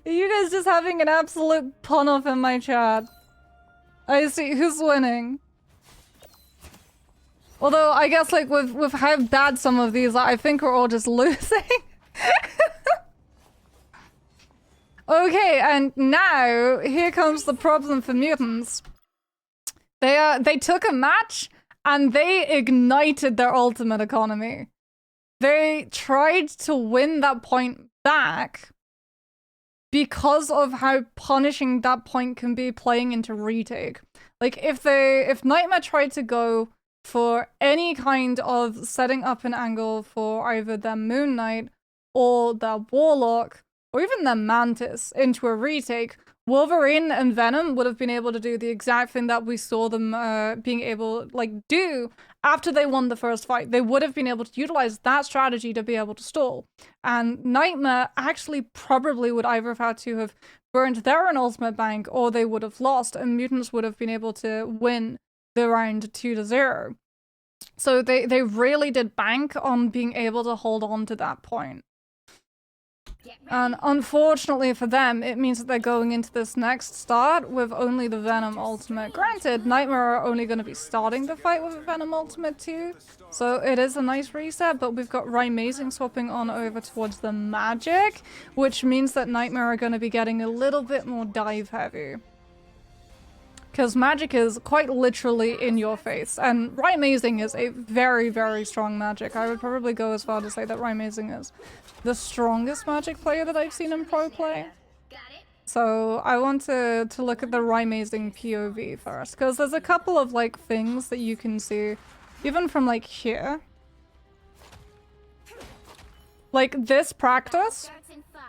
Are you guys just having an absolute pun off in my chat? I see. Who's winning? Although, I guess, like, with how bad some of these are, I think we're all just losing. Okay, and now, here comes the problem for mutants. They took a match, and they ignited their ultimate economy. They tried to win that point back because of how punishing that point can be playing into retake. Like, if Nightmare tried to go for any kind of setting up an angle for either their Moon Knight or their Warlock or even their Mantis into a retake, Wolverine and Venom would have been able to do the exact thing that we saw them being able do after they won the first fight. They would have been able to utilize that strategy to be able to stall. And Nightmare actually probably would either have had to have burned their own ultimate bank, or they would have lost, and Mutants would have been able to win the round 2-0. So they really did bank on being able to hold on to that point. And unfortunately for them, it means that they're going into this next start with only the Venom ultimate. Granted, Nightmare are only going to be starting the fight with a Venom ultimate too, so it is a nice reset, but we've got Rymazing swapping on over towards the Magic, which means that Nightmare are going to be getting a little bit more dive heavy. Because Magic is quite literally in your face, and Rymazing is a very, very strong Magic. I would probably go as far to say that Rymazing is the strongest Magic player that I've seen in pro play. So I want to look at the Rymazing POV first, because there's a couple of like things that you can see, even from like here. Like this practice,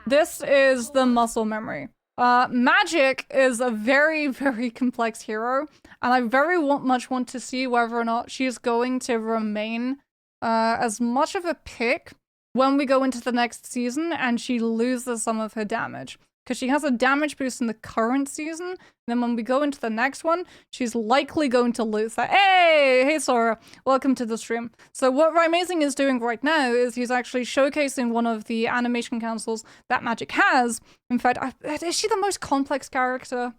this is the muscle memory. Magic is a very, very complex hero, and I very much want to see whether or not she's going to remain as much of a pick when we go into the next season and she loses some of her damage. Because she has a damage boost in the current season, and then when we go into the next one, she's likely going to lose that. Hey Sora, welcome to the stream. So what Rymazing is doing right now is he's actually showcasing one of the animation cancels that Magic has. In fact, is she the most complex character?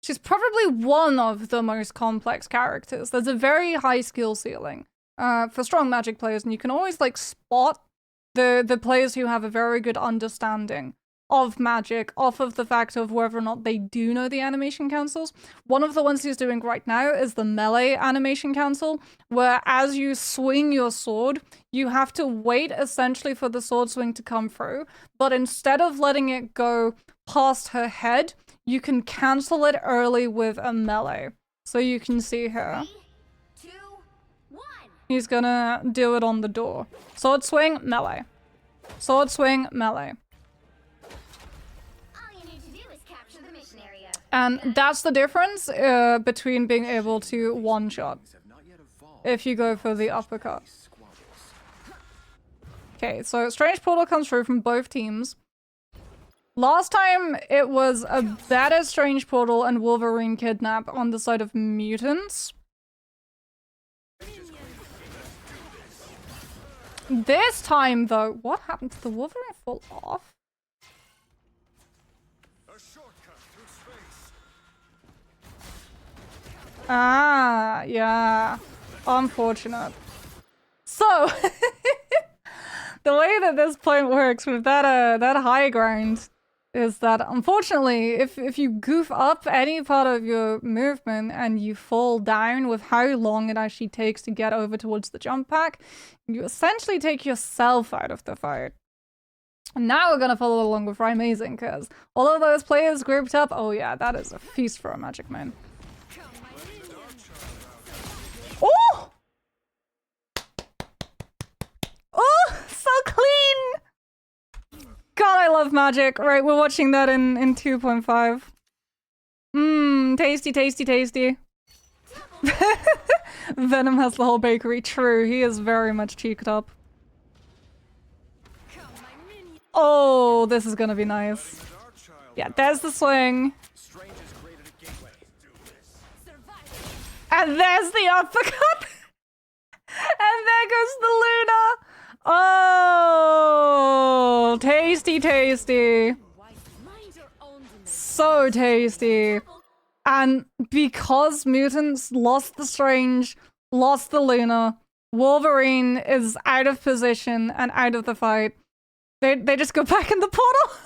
She's probably one of the most complex characters. There's a very high skill ceiling for strong Magic players, and you can always like spot the players who have a very good understanding of Magic off of the fact of whether or not they do know the animation cancels. One of the ones he's doing right now is the melee animation cancel, where as you swing your sword, you have to wait essentially for the sword swing to come through, but instead of letting it go past her head, you can cancel it early with a melee. So you can see her. 3, 2, 1. He's gonna do it on the door. Sword swing, melee. Sword swing, melee. And that's the difference between being able to one-shot if you go for the uppercut. Okay, so Strange Portal comes through from both teams. Last time it was a better Strange Portal and Wolverine Kidnap on the side of Mutants. This time though, what happened? Did the Wolverine fall off? Ah, yeah. Unfortunate. So, the way that this point works with that high ground is that, unfortunately, if you goof up any part of your movement and you fall down with how long it actually takes to get over towards the jump pack, you essentially take yourself out of the fight. And now we're gonna follow along with Rymazing, because all of those players grouped up, oh yeah, that is a feast for a Magic man. Oh! Oh, so clean! God, I love Magic. Right, we're watching that in 2.5. Mmm, tasty, tasty, tasty. Venom has the whole bakery. True, he is very much cheeked up. Oh, this is gonna be nice. Yeah, there's the swing. And there's the uppercut! And there goes the Luna! Oh, tasty, tasty. So tasty. And because Mutants lost the Strange, lost the Luna, Wolverine is out of position and out of the fight. They just go back in the portal.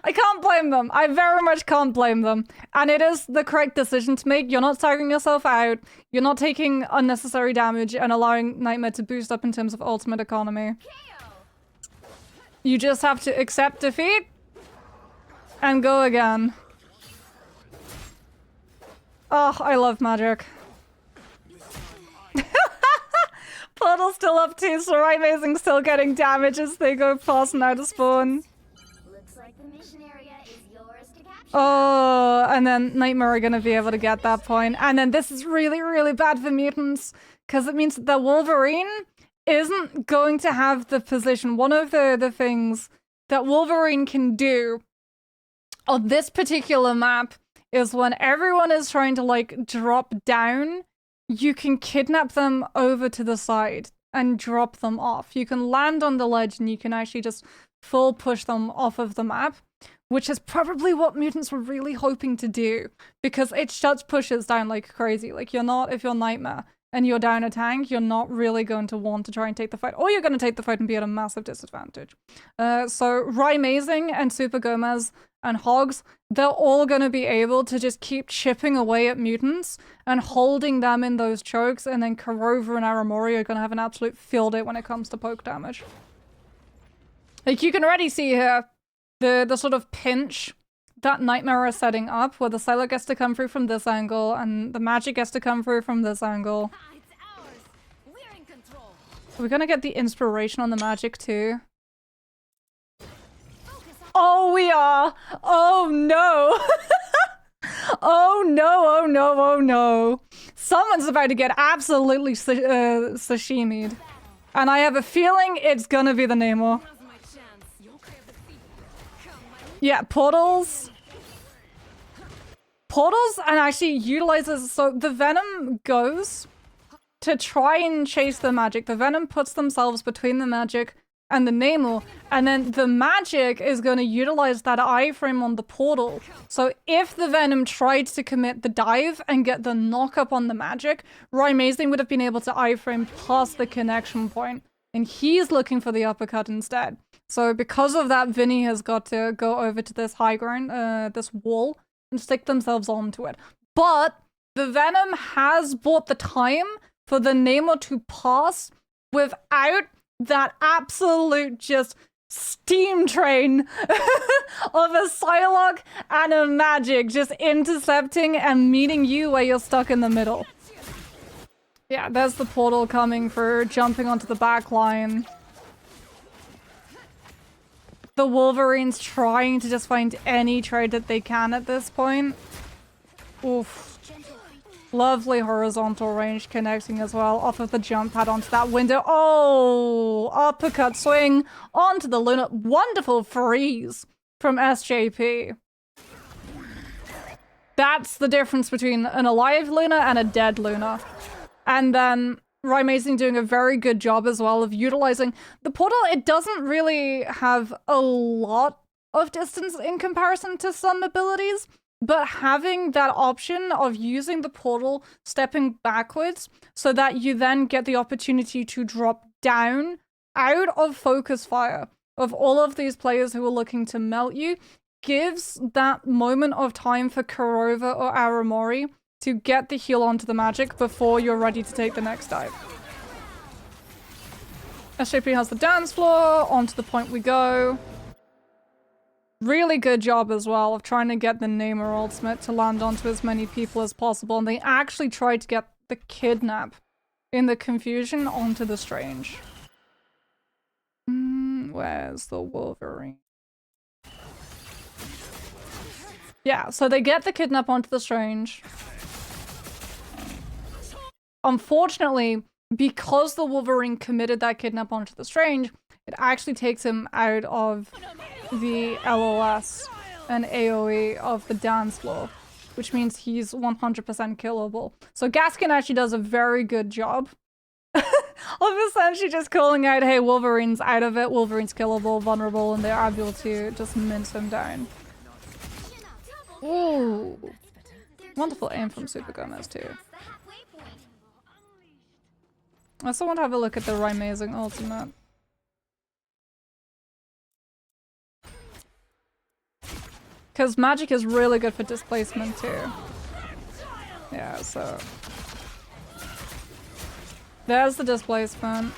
I can't blame them. I very much can't blame them. And it is the correct decision to make. You're not tiring yourself out. You're not taking unnecessary damage and allowing Nightmare to boost up in terms of ultimate economy. You just have to accept defeat and go again. Oh, I love Magic. Portal's still up too, so Rymazing's still getting damage as they go past and out of spawn. Looks like the mission area is yours Oh, and then Nightmare are going to be able to get that point. And then this is really, really bad for Mutants because it means that Wolverine isn't going to have the position. One of the things that Wolverine can do on this particular map is when everyone is trying to like drop down, you can kidnap them over to the side and drop them off. You can land on the ledge and you can actually just full push them off of the map, which is probably what Mutants were really hoping to do because it shuts pushes down like crazy. Like if you're Nightmare and you're down a tank, you're not really going to want to try and take the fight, or you're going to take the fight and be at a massive disadvantage. So Rymazing and Super Gomez and Hogs, they're all going to be able to just keep chipping away at Mutants and holding them in those chokes, and then Kurova and Aramori are going to have an absolute field day when it comes to poke damage. Like you can already see here the sort of pinch that Nightmare is setting up, where the Sylar gets to come through from this angle and the magic gets to come through from this angle. It's ours. We're in control. We're gonna get the inspiration on the magic too. Oh, we are! Oh no! Oh no, oh no, oh no. Someone's about to get absolutely sashimi'd. And I have a feeling it's gonna be the Namor. Yeah, portals. Portals and actually utilizes, so the Venom goes to try and chase the magic. The Venom puts themselves between the magic and the Namor, and then the magic is going to utilize that iframe on the portal. So if the Venom tried to commit the dive and get the knock up on the magic, Rymazing would have been able to iframe past the connection point, and he's looking for the uppercut instead. So because of that, Vinny has got to go over to this high ground, this wall, and stick themselves onto it. But the Venom has bought the time for the Namor to pass without that absolute just steam train of a Psylocke and a magic just intercepting and meeting you where you're stuck in the middle. Yeah, there's the portal coming for jumping onto the back line. The Wolverines trying to just find any trade that they can at this point. Oof. Lovely horizontal range connecting as well off of the jump pad onto that window. Oh, uppercut swing onto the Luna. Wonderful freeze from SJP. That's the difference between an alive Luna and a dead Luna. And then Rymazing doing a very good job as well of utilizing the portal. It doesn't really have a lot of distance in comparison to some abilities, but having that option of using the portal, stepping backwards, so that you then get the opportunity to drop down out of focus fire of all of these players who are looking to melt you, gives that moment of time for Kurova or Aramori to get the heal onto the magic before you're ready to take the next dive. SJP has the dance floor, onto the point we go. Really good job as well of trying to get the Namor ultimate to land onto as many people as possible, and they actually tried to get the kidnap in the confusion onto the Strange. Where's the Wolverine? Yeah, so they get the kidnap onto the Strange. Unfortunately, because the Wolverine committed that kidnap onto the Strange, it actually takes him out of the LOS and AoE of the dance floor, which means he's 100% killable. So Gaskin actually does a very good job of essentially just calling out, hey, Wolverine's out of it, Wolverine's killable, vulnerable, and they're able to just mince him down. Ooh. Wonderful aim from Super Gomez too. I also want to have a look at the Rymazing ultimate. Because magic is really good for displacement too. Yeah, so... there's the displacement.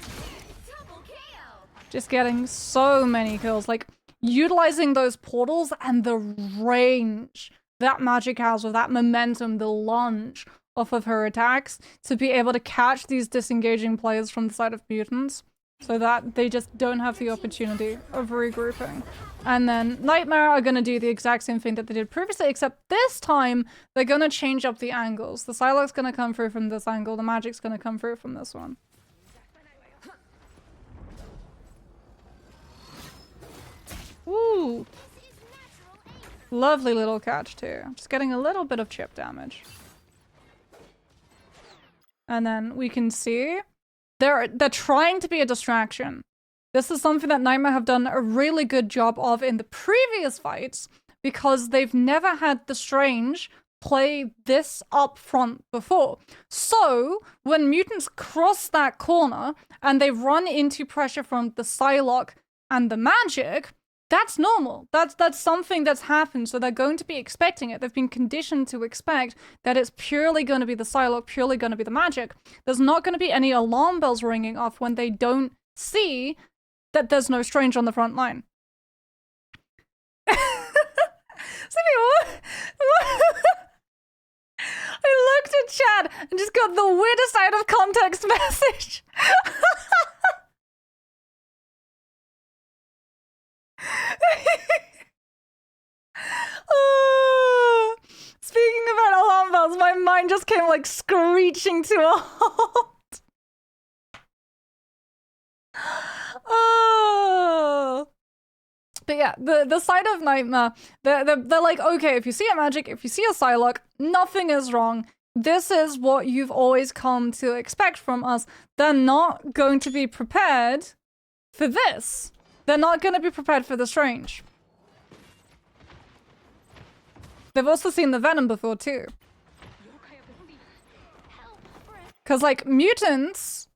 Just getting so many kills. Like, utilizing those portals and the range that magic has with that momentum, the lunge off of her attacks, to be able to catch these disengaging players from the side of Mutants so that they just don't have the opportunity of regrouping. And then Nightmare are going to do the exact same thing that they did previously, except this time they're going to change up the angles. The Psylocke's going to come through from this angle, the Magic's going to come through from this one. Ooh. Lovely little catch too. Just getting a little bit of chip damage. And then we can see they're trying to be a distraction. This is something that Nightmare have done a really good job of in the previous fights because they've never had the Strange play this up front before. So when Mutants cross that corner and they run into pressure from the Psylocke and the Magic, that's normal. That's something that's happened, so they're going to be expecting it. They've been conditioned to expect that it's purely going to be the Psylocke, purely going to be the Magic. There's not going to be any alarm bells ringing off when they don't see that there's no Strange on the front line. I looked at chat and just got the weirdest out of context message. Oh, speaking about alarm bells, my mind just came like screeching to a halt. Oh. But yeah, the side of Nightmare, they're like, okay, if you see a Magic, if you see a Psylocke, nothing is wrong. This is what you've always come to expect from us. They're not going to be prepared for this. They're not going to be prepared for the Strange. They've also seen the Venom before too. Because like Mutants,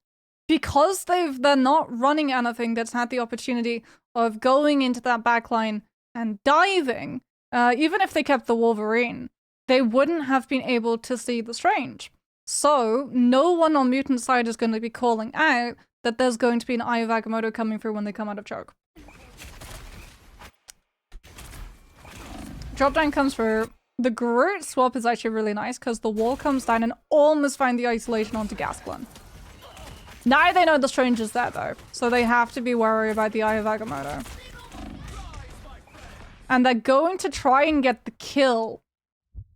because they're not running anything that's had the opportunity of going into that backline and diving, even if they kept the Wolverine, they wouldn't have been able to see the Strange. So no one on Mutant side is going to be calling out that there's going to be an Eye of Agamotto coming through when they come out of choke. Drop down comes through. The Groot swap is actually really nice because the wall comes down and almost find the isolation onto Gasplin. Now they know the Strange is there though, so they have to be wary about the Eye of Agamotto. And they're going to try and get the kill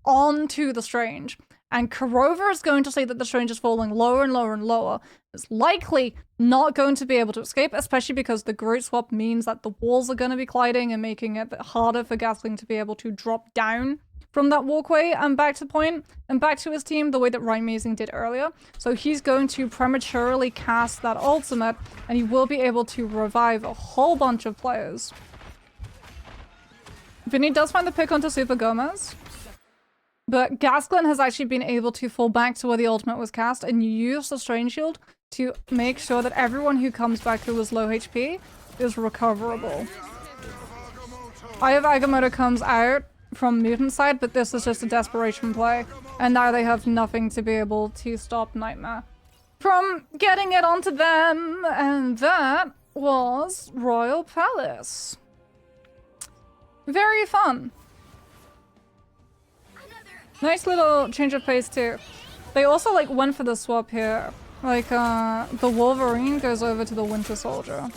onto the Strange. And Kurova is going to say that the Strange is falling lower and lower and lower. It's likely not going to be able to escape, especially because the Groot swap means that the walls are going to be colliding and making it harder for Gasling to be able to drop down from that walkway and back to point and back to his team the way that Ryan Mazing did earlier. So he's going to prematurely cast that ultimate and he will be able to revive a whole bunch of players. Vinny does find the pick onto Super Gomez. But Gasklin has actually been able to fall back to where the ultimate was cast and you use the Strange Shield to make sure that everyone who comes back who was low HP is recoverable. Eye of Agamotto comes out from Mutant side, but this is just a desperation play. And now they have nothing to be able to stop Nightmare from getting it onto them. And that was Royal Palace. Very fun. Nice little change of pace too. They also like went for the swap here. Like the Wolverine goes over to the Winter Soldier.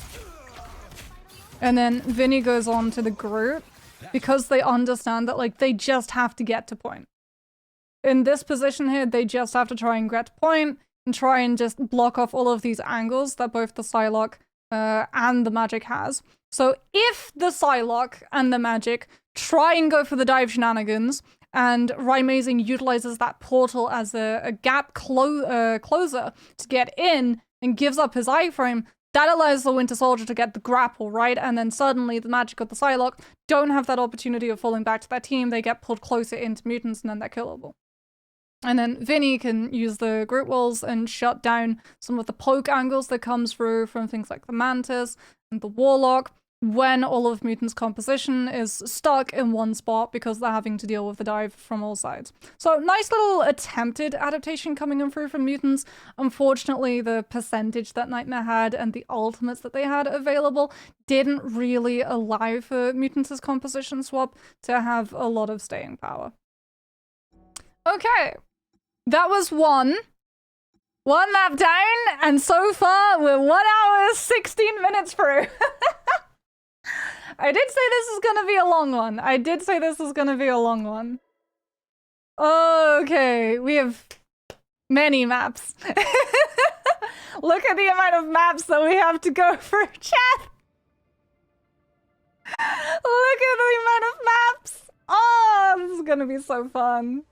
And then Vinny goes on to the Groot because they understand that like they just have to get to point. In this position here, they just have to try and get to point and try and just block off all of these angles that both the Psylocke and the Magic has. So if the Psylocke and the Magic try and go for the dive shenanigans, and Ryan Mazing utilizes that portal as a gap closer to get in and gives up his iframe, that allows the Winter Soldier to get the grapple, right? And then suddenly the Magic or the Psylocke don't have that opportunity of falling back to their team. They get pulled closer into Mutants and then they're killable. And then Vinny can use the Groot walls and shut down some of the poke angles that comes through from things like the Mantis and the Warlock when all of Mutants' composition is stuck in one spot because they're having to deal with the dive from all sides. So nice little attempted adaptation coming in through from Mutants. Unfortunately, the percentage that Nightmare had and the ultimates that they had available didn't really allow for Mutants' composition swap to have a lot of staying power. Okay, that was one. 1 map down, and so far we're 1 hour 16 minutes through. I did say this is gonna be a long one. I did say this is gonna be a long one. Okay, we have many maps. Look at the amount of maps that we have to go through, chat. Look at the amount of maps. Oh, this is gonna be so fun.